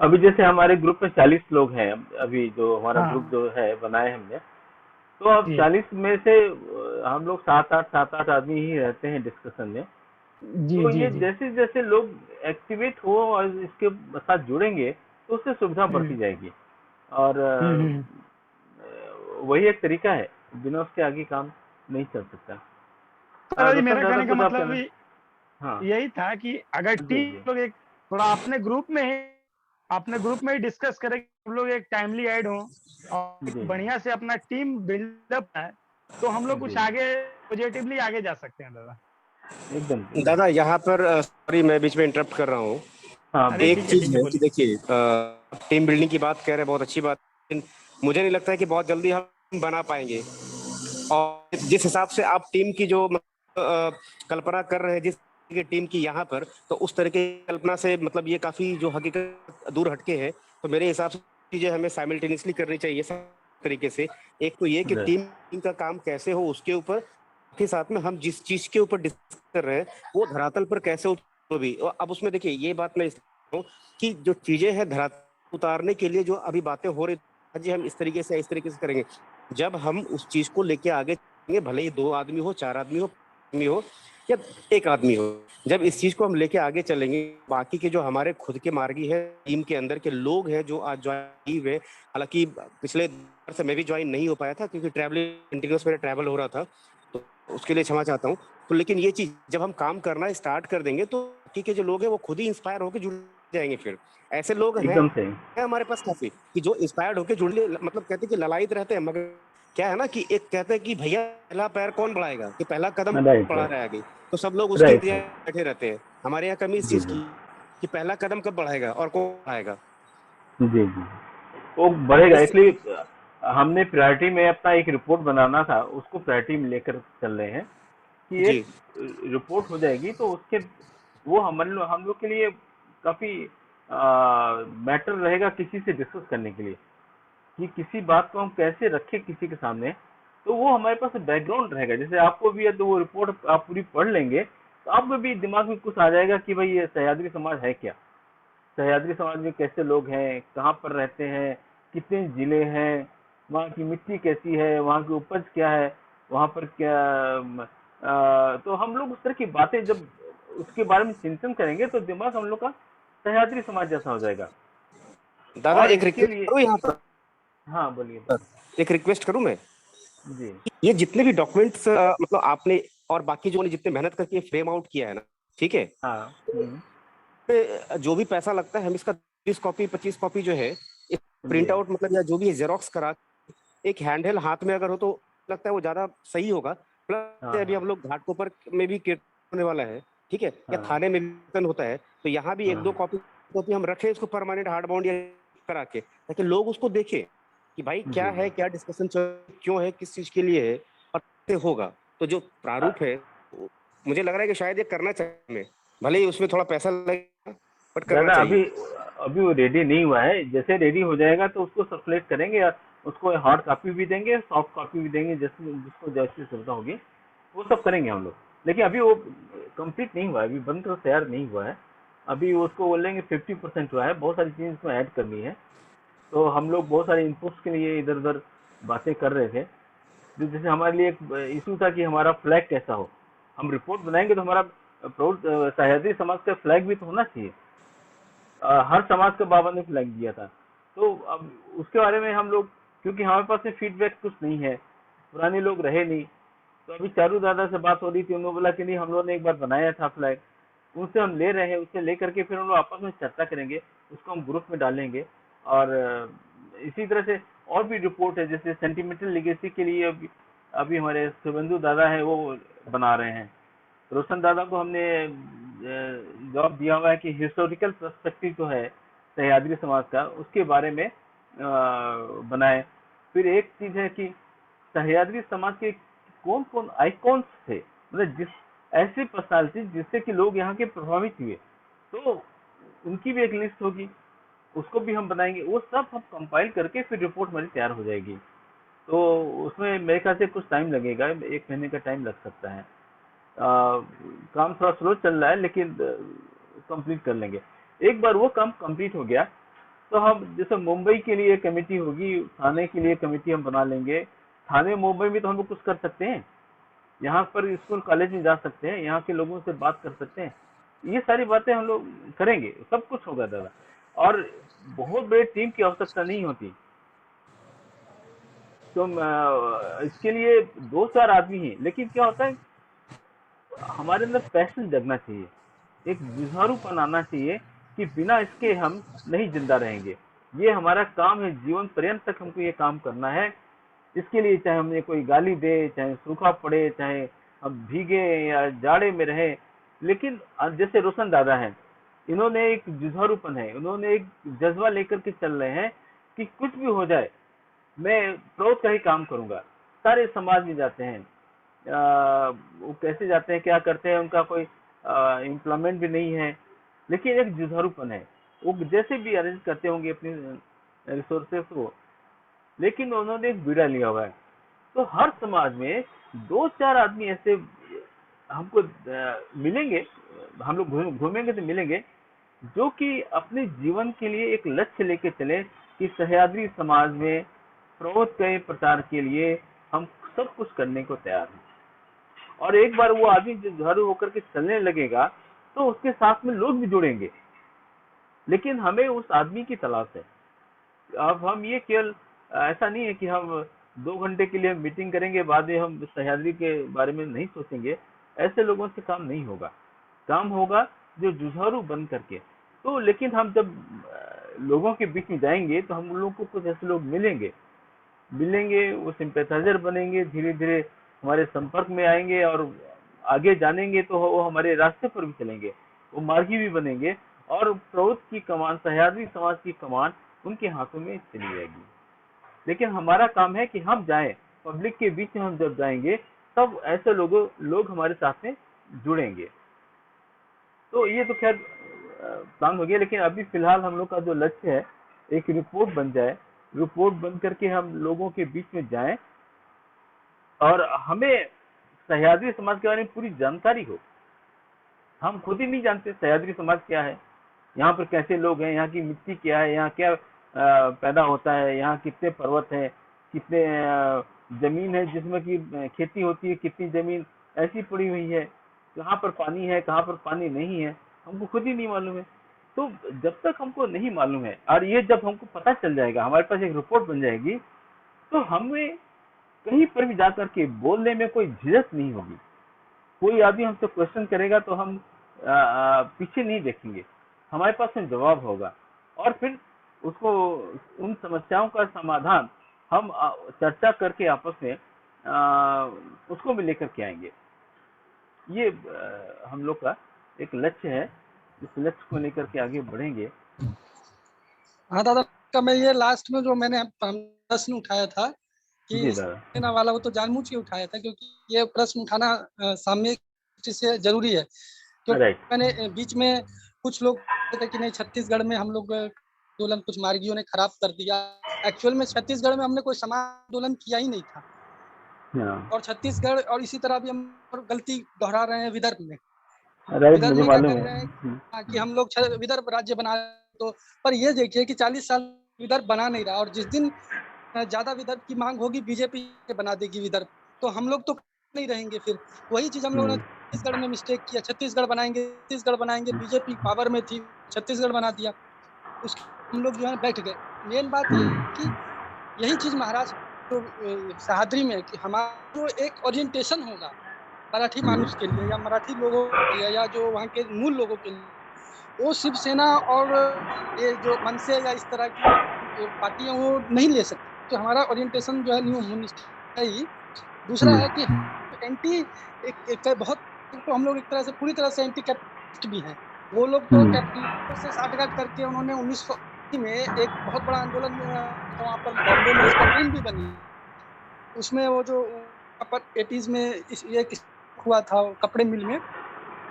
Speaker 1: अभी जैसे हमारे ग्रुप में 40 लोग हैं, अभी जो हमारा ग्रुप
Speaker 6: हाँ
Speaker 1: जो है बनाए हमने, तो अब
Speaker 6: जी
Speaker 1: 40 में से हम लोग 7-8 आदमी ही रहते हैं डिस्कशन में।
Speaker 6: जी
Speaker 1: तो
Speaker 6: जी
Speaker 1: ये
Speaker 6: जी।
Speaker 1: जैसे जैसे लोग एक्टिवेट हो और इसके साथ जुड़ेंगे तो उससे सुविधा बढ़ती
Speaker 6: हम्म
Speaker 1: जाएगी। और
Speaker 6: हम्म।
Speaker 1: वही एक तरीका है, बिना उसके आगे काम नहीं चल सकता।
Speaker 6: दादाजी
Speaker 1: रोशन
Speaker 6: मेरा
Speaker 1: दादा
Speaker 6: कहने का
Speaker 1: कुछ आप
Speaker 6: मतलब
Speaker 1: कहना। हाँ
Speaker 6: यही था कि अगर
Speaker 1: जी
Speaker 6: टीम
Speaker 1: जी
Speaker 6: लोग एक थोड़ा अपने ग्रुप में ही डिस्कस करें कि हम लोग एक टाइमली ऐड हो और एक
Speaker 1: जी
Speaker 6: बढ़िया से अपना टीम बिल्डअप है तो हम लोग कुछ
Speaker 1: जी।
Speaker 6: आगे पॉजिटिवली आगे जा सकते हैं दादा।
Speaker 1: एकदम एकदम।
Speaker 5: दादा यहाँ पर सॉरी मैं बीच में इंटरप्ट कर रहा हूँ।
Speaker 1: हाँ
Speaker 6: अरे
Speaker 1: बोलिए।
Speaker 5: एक चीज
Speaker 6: ठीक है
Speaker 5: है कि
Speaker 6: बोलिए।
Speaker 5: देखिए टीम बिल्डिंग की बात कह रहे हैं, बहुत अच्छी बात, लेकिन मुझे नहीं लगता है कि बहुत जल्दी हम बना पाएंगे। और जिस हिसाब से आप टीम की जो कल्पना कर रहे हैं जिस की टीम की यहाँ पर, तो उस तरह की कल्पना से मतलब ये काफी जो हकीकत दूर हटके है। तो मेरे हिसाब से चीजें हमें साइमल्टेनियसली करनी चाहिए सब तरीके से। एक तो ये कि
Speaker 1: राइट।
Speaker 5: टीम का काम कैसे हो उसके ऊपर, के साथ में हम जिस चीज के ऊपर डिस्कस कर रहे हैं वो धरातल पर कैसे उतर भी। और अब उसमें देखिए ये बात मैं हूँ कि जो चीजें हैं धरातल उतारने के लिए जो अभी बातें हो रही जी हम इस तरीके से करेंगे। जब हम उस चीज को लेके आगे चलेंगे, भले ही 2 आदमी हो, 4 आदमी हो या 1 आदमी हो, जब इस चीज को हम लेके आगे चलेंगे, बाकी के जो हमारे खुद के मार्गी है टीम के अंदर के लोग हैं जो आज ज्वाइन हुए, हालांकि पिछले से मैं भी ज्वाइन नहीं हो पाया था क्योंकि ट्रैवलिंग कंटिन्यूस मेरा ट्रैवल हो रहा था, तो उसके लिए क्षमा चाहता हूँ। तो लेकिन ये चीज जब हम काम करना स्टार्ट कर देंगे तो बाकी के जो लोग हैं वो खुद ही इंस्पायर होकर जुड़ जाएंगे। फिर ऐसे लोग हैं
Speaker 1: एकदम सही।
Speaker 5: हमारे पास काफी कि जो इंस्पायर्ड होकर जुड़ने, मतलब कहते हैं कि ललायत रहते हैं, मगर क्या है ना कि एक कहते हैं कि भैया पहला पैर कौन बढ़ाएगा, कि पहला कदम
Speaker 1: राइट
Speaker 5: बढ़ा
Speaker 1: राइट।
Speaker 5: रहा है आगे, तो सब लोग उसके
Speaker 1: राइट
Speaker 5: इंतजार
Speaker 1: राइट।
Speaker 5: में बैठे रहते हैं। हमारे यहाँ कमी इस
Speaker 1: जी
Speaker 5: चीज
Speaker 1: जी
Speaker 5: की कि पहला कदम कब बढ़ाएगा और कौन बढ़ाएगा।
Speaker 1: जी जी। वो बढ़ेगा,
Speaker 5: इस
Speaker 1: इसलिए हमने प्रायोरिटी में अपना एक रिपोर्ट बनाना था, उसको प्रायोरिटी में लेकर चल रहे हैं कि एक
Speaker 5: जी
Speaker 1: रिपोर्ट हो जाएगी तो उसके वो हम लोग के लिए काफी मैटर रहेगा किसी से डिस्कस करने के लिए, कि किसी बात को हम कैसे रखें किसी के सामने। तो वो हमारे पास बैकग्राउंड रहेगा, जैसे आपको भी है तो वो रिपोर्ट आप पूरी पढ़ लेंगे तो आपको भी दिमाग में कुछ आ जाएगा कि भाई ये सह्याद्री समाज है क्या, सह्याद्री समाज में कैसे लोग हैं, कहाँ पर रहते हैं, कितने जिले हैं, वहाँ की मिट्टी कैसी है, वहाँ की उपज क्या है, वहाँ पर क्या तो हम लोग उस तरह की बातें जब उसके बारे में चिंतन करेंगे तो दिमाग हम लोग का सह्याद्री समाज जैसा हो जाएगा।
Speaker 5: दादा
Speaker 1: और
Speaker 5: एक
Speaker 1: इसके
Speaker 5: रिक्वेस्ट
Speaker 1: लिए
Speaker 5: करूँ यहाँ पर,
Speaker 1: हाँ बोलिए बोलिए।
Speaker 5: एक रिक्वेस्ट करूँ मैं,
Speaker 1: जी
Speaker 5: ये जितने भी डॉक्यूमेंट्स मतलब आपने और बाकी जो ने जितने मेहनत करके फ्रेम आउट किया है ना, ठीक है,
Speaker 1: हाँ।
Speaker 5: पे जो भी पैसा लगता है हम इसका 20 कॉपी 25 कॉपी जो है प्रिंट
Speaker 1: जी
Speaker 5: आउट मतलब या जो भी जेरोक्स करा एक हैंडहेल्ड हाथ में अगर हो तो लगता है वो ज्यादा सही होगा। प्लस
Speaker 1: हाँ
Speaker 5: अभी
Speaker 1: हाँ
Speaker 5: हम लोग घाटकोपर में भी कीर्तन होने वाला है, ठीक है, या
Speaker 1: हाँ
Speaker 5: थाने में भी कीर्तन होता है, तो यहाँ भी एक
Speaker 1: हाँ।
Speaker 5: दो कॉपी कॉपी हम रखें इसको परमानेंट हार्ड बाउंड या करा के, ताकि लोग उसको देखें कि भाई क्या
Speaker 1: जी
Speaker 5: है, क्या डिस्कशन चल क्यों है, किस चीज के लिए है और कैसे होगा। तो जो प्रारूप है मुझे लग रहा है कि शायद ये करना चाहिए हमें, भले ही उसमें थोड़ा पैसा लगेगा बट करना
Speaker 1: दादा
Speaker 5: चाहिए।
Speaker 1: अभी अभी वो रेडी नहीं हुआ है, जैसे रेडी हो जाएगा तो उसको सर्कुलेट करेंगे या उसको हार्ड कॉपी भी देंगे, सॉफ्ट कॉपी भी देंगे, जैसे जिसको जैसी सुविधा होगी वो सब करेंगे हम लोग। लेकिन अभी वो कंप्लीट नहीं हुआ है, अभी बनकर तैयार नहीं हुआ है। अभी उसको बोलेंगे 50% हुआ है, बहुत सारी चीज़ इसमें ऐड करनी है। तो हम लोग बहुत सारे इनपुट्स के लिए इधर उधर बातें कर रहे थे। जो जैसे हमारे लिए एक इशू था कि हमारा फ्लैग कैसा हो, हम रिपोर्ट बनाएंगे तो हमारा सह्याद्री समाज का फ्लैग भी तो होना चाहिए। हर समाज का बाबा ने फ्लैग दिया था। तो अब उसके बारे में हम लोग, क्योंकि हमारे पास में फीडबैक कुछ नहीं है, पुराने लोग रहे नहीं, तो अभी चारू दादा से बात हो रही थी, उन्होंने बोला कि नहीं हम लोगों ने एक बार बनाया था फ्लैग, उनसे हम ले रहे हैं, उससे लेकर के फिर हम लोग आपस में चर्चा करेंगे, उसको हम ग्रुप में डालेंगे। और इसी तरह से और भी रिपोर्ट है, जैसे सेंटिमेंटल लिगेसी के लिए अभी हमारे शुभेंदु दादा है वो बना रहे हैं। रोशन दादा को हमने जॉब दिया हुआ है कि हिस्टोरिकल पर्सपेक्टिव जो है सह्याद्री समाज का, उसके बारे में बनाए। फिर एक चीज है कि सह्याद्री समाज के कौन कौन आइकॉन्स थे, मतलब जिस ऐसी पर्सनालिटी जिससे कि लोग यहाँ के प्रभावित हुए, तो उनकी भी एक लिस्ट होगी, उसको भी हम बनाएंगे। वो सब हम कंपाइल करके फिर रिपोर्ट हमारी तैयार हो जाएगी। तो उसमें मेरे ख्याल से कुछ टाइम लगेगा, 1 महीने का टाइम लग सकता है। काम थोड़ा स्लो चल रहा है, लेकिन कंप्लीट कर लेंगे। एक बार वो काम कंप्लीट हो गया तो हम जैसे मुंबई के लिए कमेटी होगी, थाने के लिए कमेटी हम बना लेंगे। थाने मुंबई में तो हम लोग कुछ कर सकते हैं, यहाँ पर स्कूल कॉलेज में जा सकते हैं, यहाँ के लोगों से बात कर सकते हैं। ये सारी बातें हम लोग करेंगे, सब कुछ होगा दादा। और बहुत बड़े टीम की आवश्यकता नहीं होती, तो इसके लिए 2-4 आदमी ही, लेकिन क्या होता है हमारे अंदर पैशन जगना चाहिए, एक जुझारूपन आना चाहिए कि बिना इसके हम नहीं जिंदा रहेंगे। ये हमारा काम है, जीवन पर्यंत तक हमको ये काम करना है। इसके लिए चाहे हमें कोई गाली दे, चाहे सूखा पड़े, चाहे हम भीगे या जाड़े में रहे, लेकिन जैसे रोशन दादा हैं, इन्होंने एक जुझारूपन है, उन्होंने एक जज्बा लेकर के चल रहे हैं कि कुछ भी हो जाए मैं प्रोत का ही काम करूंगा। सारे समाज में जाते हैं, वो कैसे जाते हैं, क्या करते हैं, उनका कोई एम्प्लॉयमेंट भी नहीं है, लेकिन एक जुझारूपन है। वो जैसे भी अरेंज करते होंगे अपनी रिसोर्सेस को, लेकिन उन्होंने एक बीड़ा लिया हुआ है। तो हर समाज में 2-4 आदमी ऐसे हमको मिलेंगे, हम लोग घूमेंगे तो मिलेंगे, जो कि अपने जीवन के लिए एक लक्ष्य लेके चले कि सह्याद्री समाज में प्रवोत के प्रचार के लिए हम सब कुछ करने को तैयार हैं। और एक बार वो आदमी जुझारू होकर के चलने लगेगा तो उसके साथ में लोग भी जुड़ेंगे, लेकिन हमें उस आदमी की तलाश है। अब हम ये केवल ऐसा नहीं है कि हम 2 घंटे के लिए हम मीटिंग करेंगे, बाद में हम सह्याद्री के बारे में नहीं सोचेंगे, ऐसे लोगों से काम नहीं होगा। काम होगा जो जुझारू बन करके। तो लेकिन हम जब लोगों के बीच में जाएंगे तो हम लोगों को कुछ ऐसे लोग मिलेंगे, वो सिंपैथाइजर बनेंगे, धीरे धीरे हमारे संपर्क में आएंगे, और आगे जानेंगे तो वो हमारे रास्ते पर भी चलेंगे, वो मार्गी भी बनेंगे, और प्रवृत्ति की कमान, सह्याद्री समाज की कमान उनके हाथों में चली जाएगी। लेकिन हमारा काम है कि हम जाएं, पब्लिक के बीच में हम जब जाएंगे तब ऐसे लोग हमारे साथ में जुड़ेंगे। तो ये तो खैर प्लान हो गया, लेकिन अभी फिलहाल हम लोग का जो लक्ष्य है, एक रिपोर्ट बन जाए, रिपोर्ट बन करके हम लोगों के बीच में जाएं और हमें सह्याद्री समाज के बारे में पूरी जानकारी हो। हम खुद ही नहीं जानते सह्याद्री समाज क्या है, यहाँ पर कैसे लोग हैं, यहाँ की मिट्टी क्या है, यहाँ क्या पैदा होता है, यहाँ कितने पर्वत हैं, कितने जमीन है जिसमें की खेती होती है, कितनी जमीन ऐसी पड़ी हुई है, कहाँ पर पानी है, कहाँ पर पानी नहीं है, हमको खुद ही नहीं मालूम है। तो जब तक हमको नहीं मालूम है, और ये जब हमको पता चल जाएगा, हमारे पास एक रिपोर्ट बन जाएगी, तो हमें कहीं पर भी जाकर के बोलने में कोई झिझक नहीं होगी। कोई आदमी हमसे क्वेश्चन करेगा तो हम पीछे नहीं देखेंगे, हमारे पास में जवाब होगा, और फिर उसको उन समस्याओं का समाधान हम चर्चा करके आपस में उसको भी लेकर के आएंगे। ये हम लोग का एक लक्ष्य है, इस लक्ष्य को लेकर के आगे बढ़ेंगे।
Speaker 3: हाँ दादा, का मैं ये लास्ट में जो मैंने प्रश्न उठाया था कि सेना वाला, वो तो जानबूझ के उठाया था, क्योंकि ये प्रश्न उठाना सामयिक से जरूरी है। क्योंकि मैंने बीच में कुछ लोग कहते कि नहीं, छत्तीसगढ़ में हम लोग आंदोलन कुछ मार्गियों ने खराब कर दिया। एक्चुअल में छत्तीसगढ़ में हमने कोई समाज आंदोलन किया ही नहीं था। और छत्तीसगढ़, और इसी तरह भी हम गलती दोहरा रहे हैं विदर्भ में। विदर्भ में क्या कर रहे हैं कि हम लोग विदर्भ राज्य बना, तो पर ये देखिए कि 40 साल विदर्भ बना नहीं रहा, और जिस दिन ज्यादा विदर्भ की मांग होगी बीजेपी बना देगी विदर्भ, तो हम लोग तो नहीं रहेंगे। फिर वही चीज हम लोगों ने छत्तीसगढ़ में मिस्टेक किया, छत्तीसगढ़ बनाएंगे, बीजेपी पावर में थी, छत्तीसगढ़ बना दिया, उसके हम लोग जो है बैठ गए। मेन बात ये कि यही चीज महाराष्ट्र तो सह्याद्री में कि हमारा जो एक ओरिएंटेशन होगा मराठी मानुष के लिए या मराठी लोगों के लिए या जो वहाँ के मूल लोगों के लिए, वो शिवसेना और ये जो मनसे या इस तरह की पार्टियां वो नहीं ले सकती। तो हमारा ओरिएंटेशन जो है न्यू ह्यूमनिस्ट है ही। दूसरा है कि एंटी एक बहुत, तो हम लोग एक तरह से पूरी तरह से एंटी कैपिटलिस्ट भी हैं, वो लोग तो कैपिटल से साठगांठ करके उन्होंने 1980 में एक बहुत बड़ा आंदोलन तो वहाँ पर बॉम्बे में उसका फिल्म भी बनी। उसमें वो जो वहाँ पर 80s में ये हुआ था कपड़े मिल में,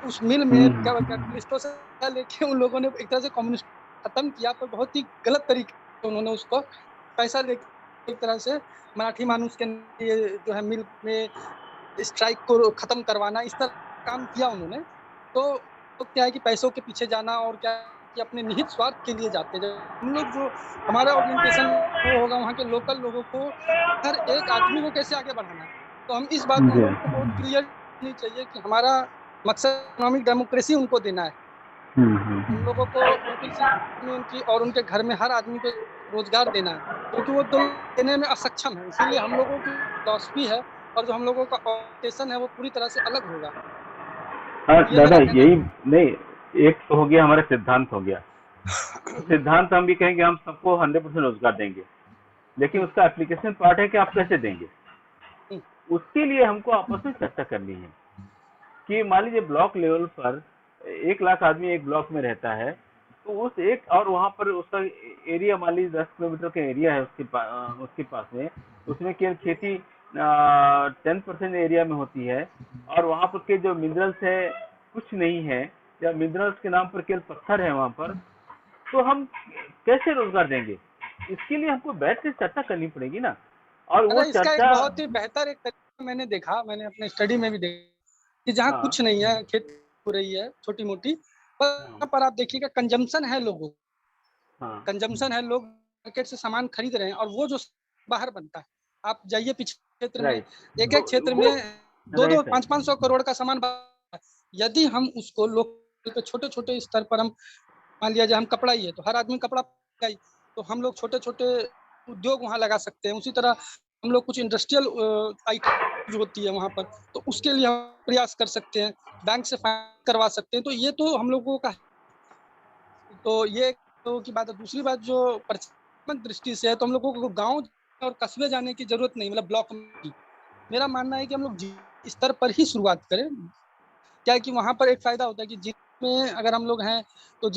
Speaker 3: उस मिल में कैपिटलिस्टों से लेके उन लोगों ने एक तरह से कम्युनिस्ट खत्म किया, पर बहुत ही गलत तरीके से उन्होंने उसको पैसा लेके एक तरह से मराठी मानुस के लिए जो है मिल में स्ट्राइक को खत्म करवाना, इस तरह काम किया उन्होंने। तो क्या है कि पैसों के पीछे जाना और क्या कि अपने निहित स्वार्थ के लिए जाते हैं। हम लोग जो हमारा ओरिएंटेशन वो होगा वहाँ के लोकल लोगों को, हर एक आदमी को कैसे आगे बढ़ाना है। तो हम इस बात को हम लोगों को बहुत क्लियर होनी चाहिए कि हमारा मकसद इकोनॉमिक डेमोक्रेसी उनको देना है। उन लोगों को उनकी और उनके घर में हर आदमी को रोजगार देना है, क्योंकि वो देने में असक्षम है। इसीलिए हम लोगों की फिलॉसफी है और जो हम लोगों का ओरिएंटेशन है वो पूरी तरह से अलग होगा।
Speaker 1: हाँ
Speaker 3: ये
Speaker 1: दादा,
Speaker 3: मेरा कहना
Speaker 1: यही
Speaker 3: है।
Speaker 1: नहीं, एक तो हो गया हमारा सिद्धांत हो गया। सिद्धांत हम भी कहेंगे हम सबको 100% रोजगार देंगे, लेकिन उसका एप्लीकेशन पार्ट है कि आप कैसे देंगे। उसके लिए हमको आपस में चर्चा करनी है कि मान लीजिए ब्लॉक लेवल पर 1 लाख आदमी एक ब्लॉक में रहता है, तो उस एक और वहां पर उसका एरिया मान लीजिए 10 किलोमीटर का एरिया है उसके पास में, उसमें केवल खेती 10% एरिया में होती है, और वहां पर के जो मिनरल्स है कुछ नहीं है, या मिनरल्स के नाम पर केवल पत्थर है वहां पर, तो हम कैसे रोजगार देंगे। इसके लिए हमको बैठ के चर्चा करनी पड़ेगी ना, और वो
Speaker 3: इसका एक
Speaker 1: चर्चा।
Speaker 3: बहुत ही बेहतर एक तरीका मैंने देखा, मैंने अपने स्टडी में भी देखा कि जहाँ
Speaker 1: हाँ,
Speaker 3: कुछ नहीं है, खेती हो रही है छोटी मोटी, पर आप देखिएगा कंजम्पशन है, लोगों
Speaker 1: हाँ,
Speaker 3: कंजम्पशन है, लोग मार्केट से सामान खरीद रहे हैं, और वो जो बाहर बनता है, आप जाइए पिछले क्षेत्र में,
Speaker 1: राइट,
Speaker 3: एक एक क्षेत्र
Speaker 1: वो
Speaker 3: में 2-2
Speaker 1: राइट राइट
Speaker 3: 500-500 करोड़ का सामान बनता है। यदि हम उसको लोकल पे छोटे छोटे स्तर पर हम मान लिया जाए, हम कपड़ा ही है तो हर आदमी कपड़ा ही, तो हम लोग छोटे छोटे उद्योग वहाँ लगा सकते हैं। उसी तरह हम लोग कुछ इंडस्ट्रियल आइटम जो होती है वहाँ पर, तो उसके लिए हम प्रयास कर सकते हैं, बैंक से फाइनेंस करवा सकते हैं। तो ये तो हम लोगों का, तो ये तो की बात है। दूसरी बात जो परिचालन दृष्टि से है, तो हम लोगों को गांव और कस्बे जाने की जरूरत नहीं, मतलब ब्लॉक में। मेरा मानना है कि हम लोग स्तर पर ही शुरुआत करें। क्या है कि वहाँ पर एक फायदा होता है कि जिले में अगर हम लोग हैं तो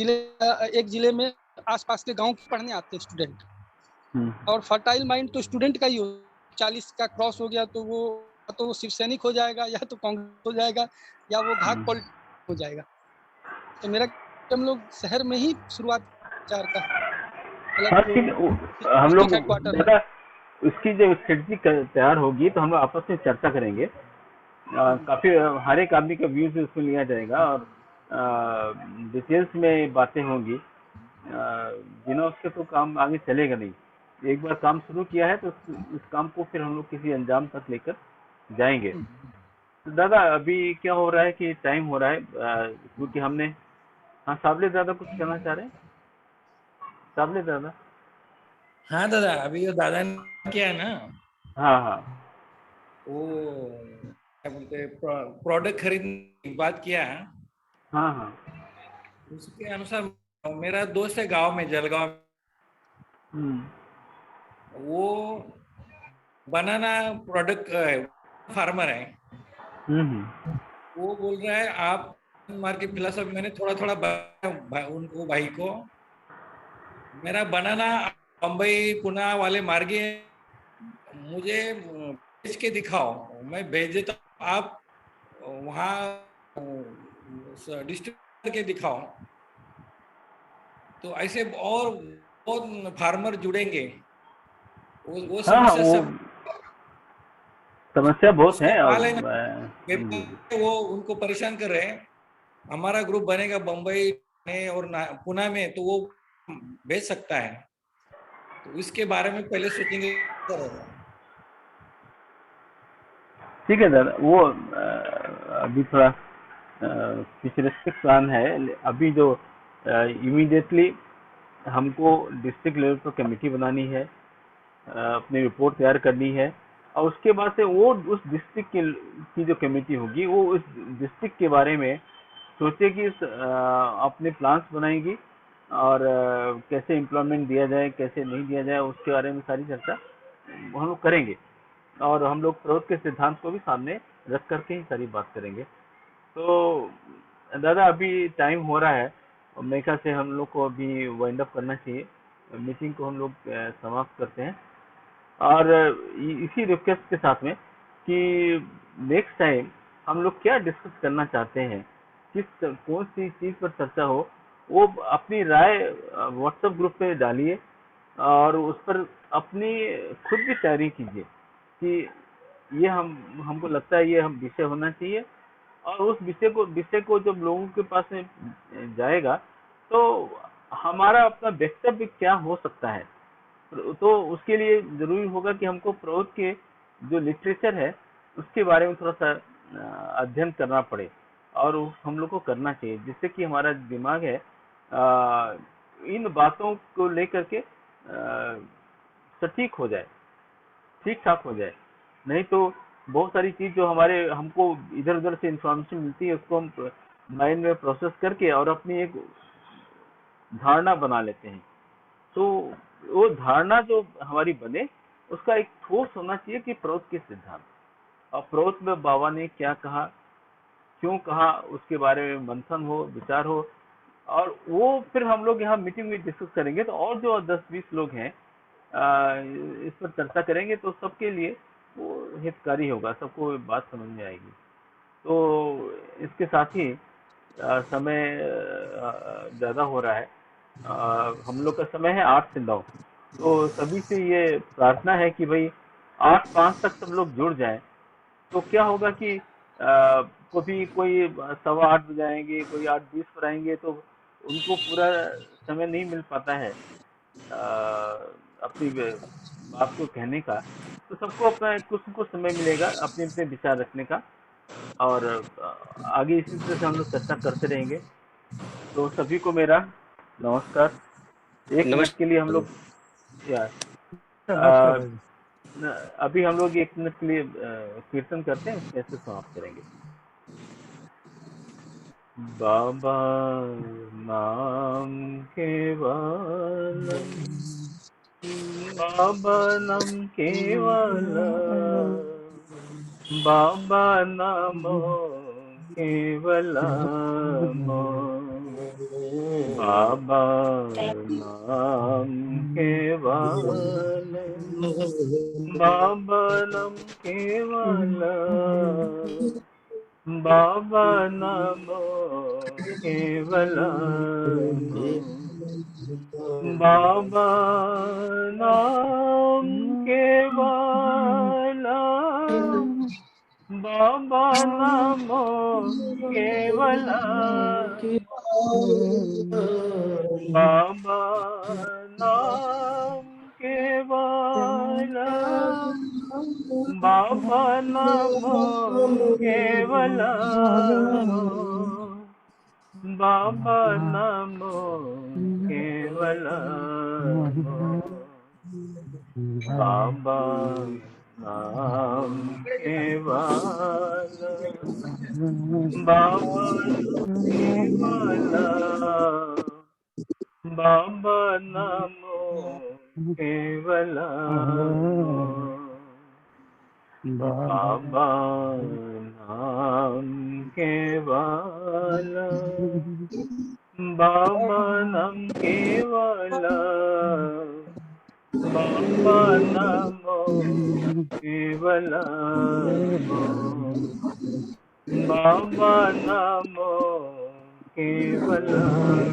Speaker 3: एक जिले में आसपास के गांव के पढ़ने आते हैं स्टूडेंट, और फर्टाइल माइंड तो स्टूडेंट का ही हो। 40 का क्रॉस हो गया तो वो शिव सैनिक हो जाएगा, या तो कांग्रेस हो जाएगा, या वो घात पॉलिटिक्स हो जाएगा। तो मेरा हम लोग शहर में ही शुरुआत विचार का,
Speaker 1: हाँ
Speaker 3: मतलब
Speaker 1: ठीक है, हम लोग
Speaker 3: डिस्ट्रिक्ट हेडक्वार्टर है।
Speaker 1: दादा उसकी जब स्ट्रेटजी तैयार होगी तो हम लोग आपस में चर्चा करेंगे। काफी हर एक आदमी का व्यूज उसमें लिया जाएगा, और डिटेल्स में बातें होंगी। बिना उसके तो काम आगे चलेगा नहीं। एक बार काम शुरू किया है तो उस काम को फिर हम लोग किसी अंजाम तक लेकर जाएंगे। तो दादा अभी क्या हो रहा है कि टाइम हो रहा है, क्योंकि हमने, हाँ साबले दादा कुछ कहना चाह रहे हैं, साबले दादा।
Speaker 4: हाँ दादा, अभी जो दादा ने किया है ना,
Speaker 1: हाँ हाँ
Speaker 4: वो क्या बोलते हैं, प्रोडक्ट खरीदने की बात किया है।
Speaker 1: हाँ हाँ
Speaker 4: उसके अनुसार मेरा दोस्त है गांव में, जलगांव में,
Speaker 1: हम्म
Speaker 4: वो बनाना प्रोडक्ट फार्मर है।
Speaker 1: हम्म
Speaker 4: वो बोल रहा है आप मार्केट फिलोसफी, मैंने थोड़ा थोड़ा उनको भाई को, मेरा बनाना बम्बई पुणे वाले मार्गे मुझे भेज के दिखाओ, मैं भेज देता हूँ, आप वहाँ डिस्ट्रीब्यूट करके दिखाओ। तो ऐसे और बहुत फार्मर जुड़ेंगे। वो
Speaker 1: हाँ हाँ,
Speaker 4: समस्या
Speaker 1: वो
Speaker 4: सब,
Speaker 1: समस्या बहुत
Speaker 4: उसका
Speaker 1: है, और
Speaker 4: माल है ना,
Speaker 1: जी जी।
Speaker 4: वो उनको परेशान कर रहे हैं। हमारा ग्रुप बनेगा बम्बई में और पुणे में, तो वो भेज सकता है। तो इसके बारे में पहले सोचेंगे।
Speaker 1: ठीक है दादा, वो अभी थोड़ा फ्यूचरिस्टिक प्लान है। अभी जो इमीडिएटली हमको डिस्ट्रिक्ट लेवल पर कमेटी बनानी है, अपनी रिपोर्ट तैयार करनी है, और उसके बाद से वो उस डिस्ट्रिक्ट की जो कमेटी होगी वो उस डिस्ट्रिक्ट के बारे में सोचे कि अपने प्लान्स बनाएगी, और कैसे एम्प्लॉयमेंट दिया जाए कैसे नहीं दिया जाए उसके बारे में सारी चर्चा हम लोग करेंगे। और हम लोग प्रोत के सिद्धांत को भी सामने रख करके ही सारी बात करेंगे। तो दादा अभी टाइम हो रहा है और मेरे ख्याल से हम लोग को अभी वाइंड अप करना चाहिए, मीटिंग को हम लोग समाप्त करते हैं। और इसी रिक्वेस्ट के साथ में कि नेक्स्ट टाइम हम लोग क्या डिस्कस करना चाहते हैं, किस कौन सी चीज पर चर्चा हो, वो अपनी राय व्हाट्सएप ग्रुप पे डालिए और उस पर अपनी खुद भी तैयारी कीजिए कि ये हमको लगता है ये हम विषय होना चाहिए। और उस विषय को जब लोगों के पास में जाएगा तो हमारा अपना वक्तव्य क्या हो सकता है, तो उसके लिए जरूरी होगा कि हमको प्रौद्ध के जो लिटरेचर है उसके बारे में थोड़ा सा अध्ययन करना पड़े और वो हम लोग को करना चाहिए, जिससे कि हमारा दिमाग है इन बातों को लेकर के सटीक हो जाए, ठीक ठाक हो जाए। नहीं तो बहुत सारी चीज जो हमको इधर उधर से इंफॉर्मेशन मिलती है उसको हम माइंड में प्रोसेस करके और अपनी एक धारणा बना लेते हैं। तो वो धारणा जो हमारी बने उसका एक ठोस होना चाहिए कि प्रौद्ध के सिद्धांत और प्रौद्ध में बाबा ने क्या कहा, क्यों कहा, उसके बारे में मंथन हो, विचार हो, और वो फिर हम लोग यहाँ मीटिंग में डिस्कस करेंगे। तो और जो 10-20 लोग हैं इस पर चर्चा करेंगे तो सबके लिए वो हितकारी होगा, सबको बात समझ में आएगी। तो इसके साथ ही समय ज्यादा हो रहा है, हम लोग का समय है 8 से 9। तो सभी से ये प्रार्थना है कि भाई 8:05 तक सब लोग जुड़ जाएं। तो क्या होगा कि कभी कोई 7:15 बजाएंगे, कोई 8:20 पर आएंगे, तो उनको पूरा समय नहीं मिल पाता है अपनी बात को कहने का। तो सबको अपना कुछ न कुछ समय मिलेगा अपने अपने विचार रखने का, और आगे इसी तरह से हम लोग चर्चा करते रहेंगे। तो सभी को मेरा नमस्कार। 1 मिनट के लिए हम लोग यार
Speaker 6: नमस्कार भाई।
Speaker 1: अभी हम लोग 1 मिनट के लिए कीर्तन करते हैं, कैसे समाप्त करेंगे। बाबा नाम केवलम, बाबा नाम केवलम, बाबा नामो केवलम, बाबा नाम केवलम, बाबा नाम केवलम, बाबा नामो केवलम, बाबा नाम केवलम, बाबा नामो केवलम, बाबा नाम केवलम, बाबा नामो केवलम, बाबा नामो केवलम, बाबा नाम केवलम, बाबा केवलम, बाबा नामो केवलम, बाबा नाम केवलम, बाबा नाम केवलम, बाबा नामो केवलम, बाबा नामो केवलम,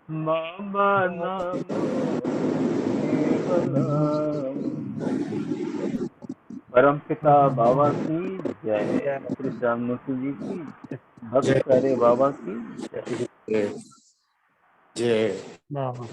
Speaker 1: बाबा नामो केवलम। परम पिता बाबा की जय, श्री राममूर्ति जी की, भक्त प्यारे बाबा की जय।
Speaker 5: जय
Speaker 6: बाबा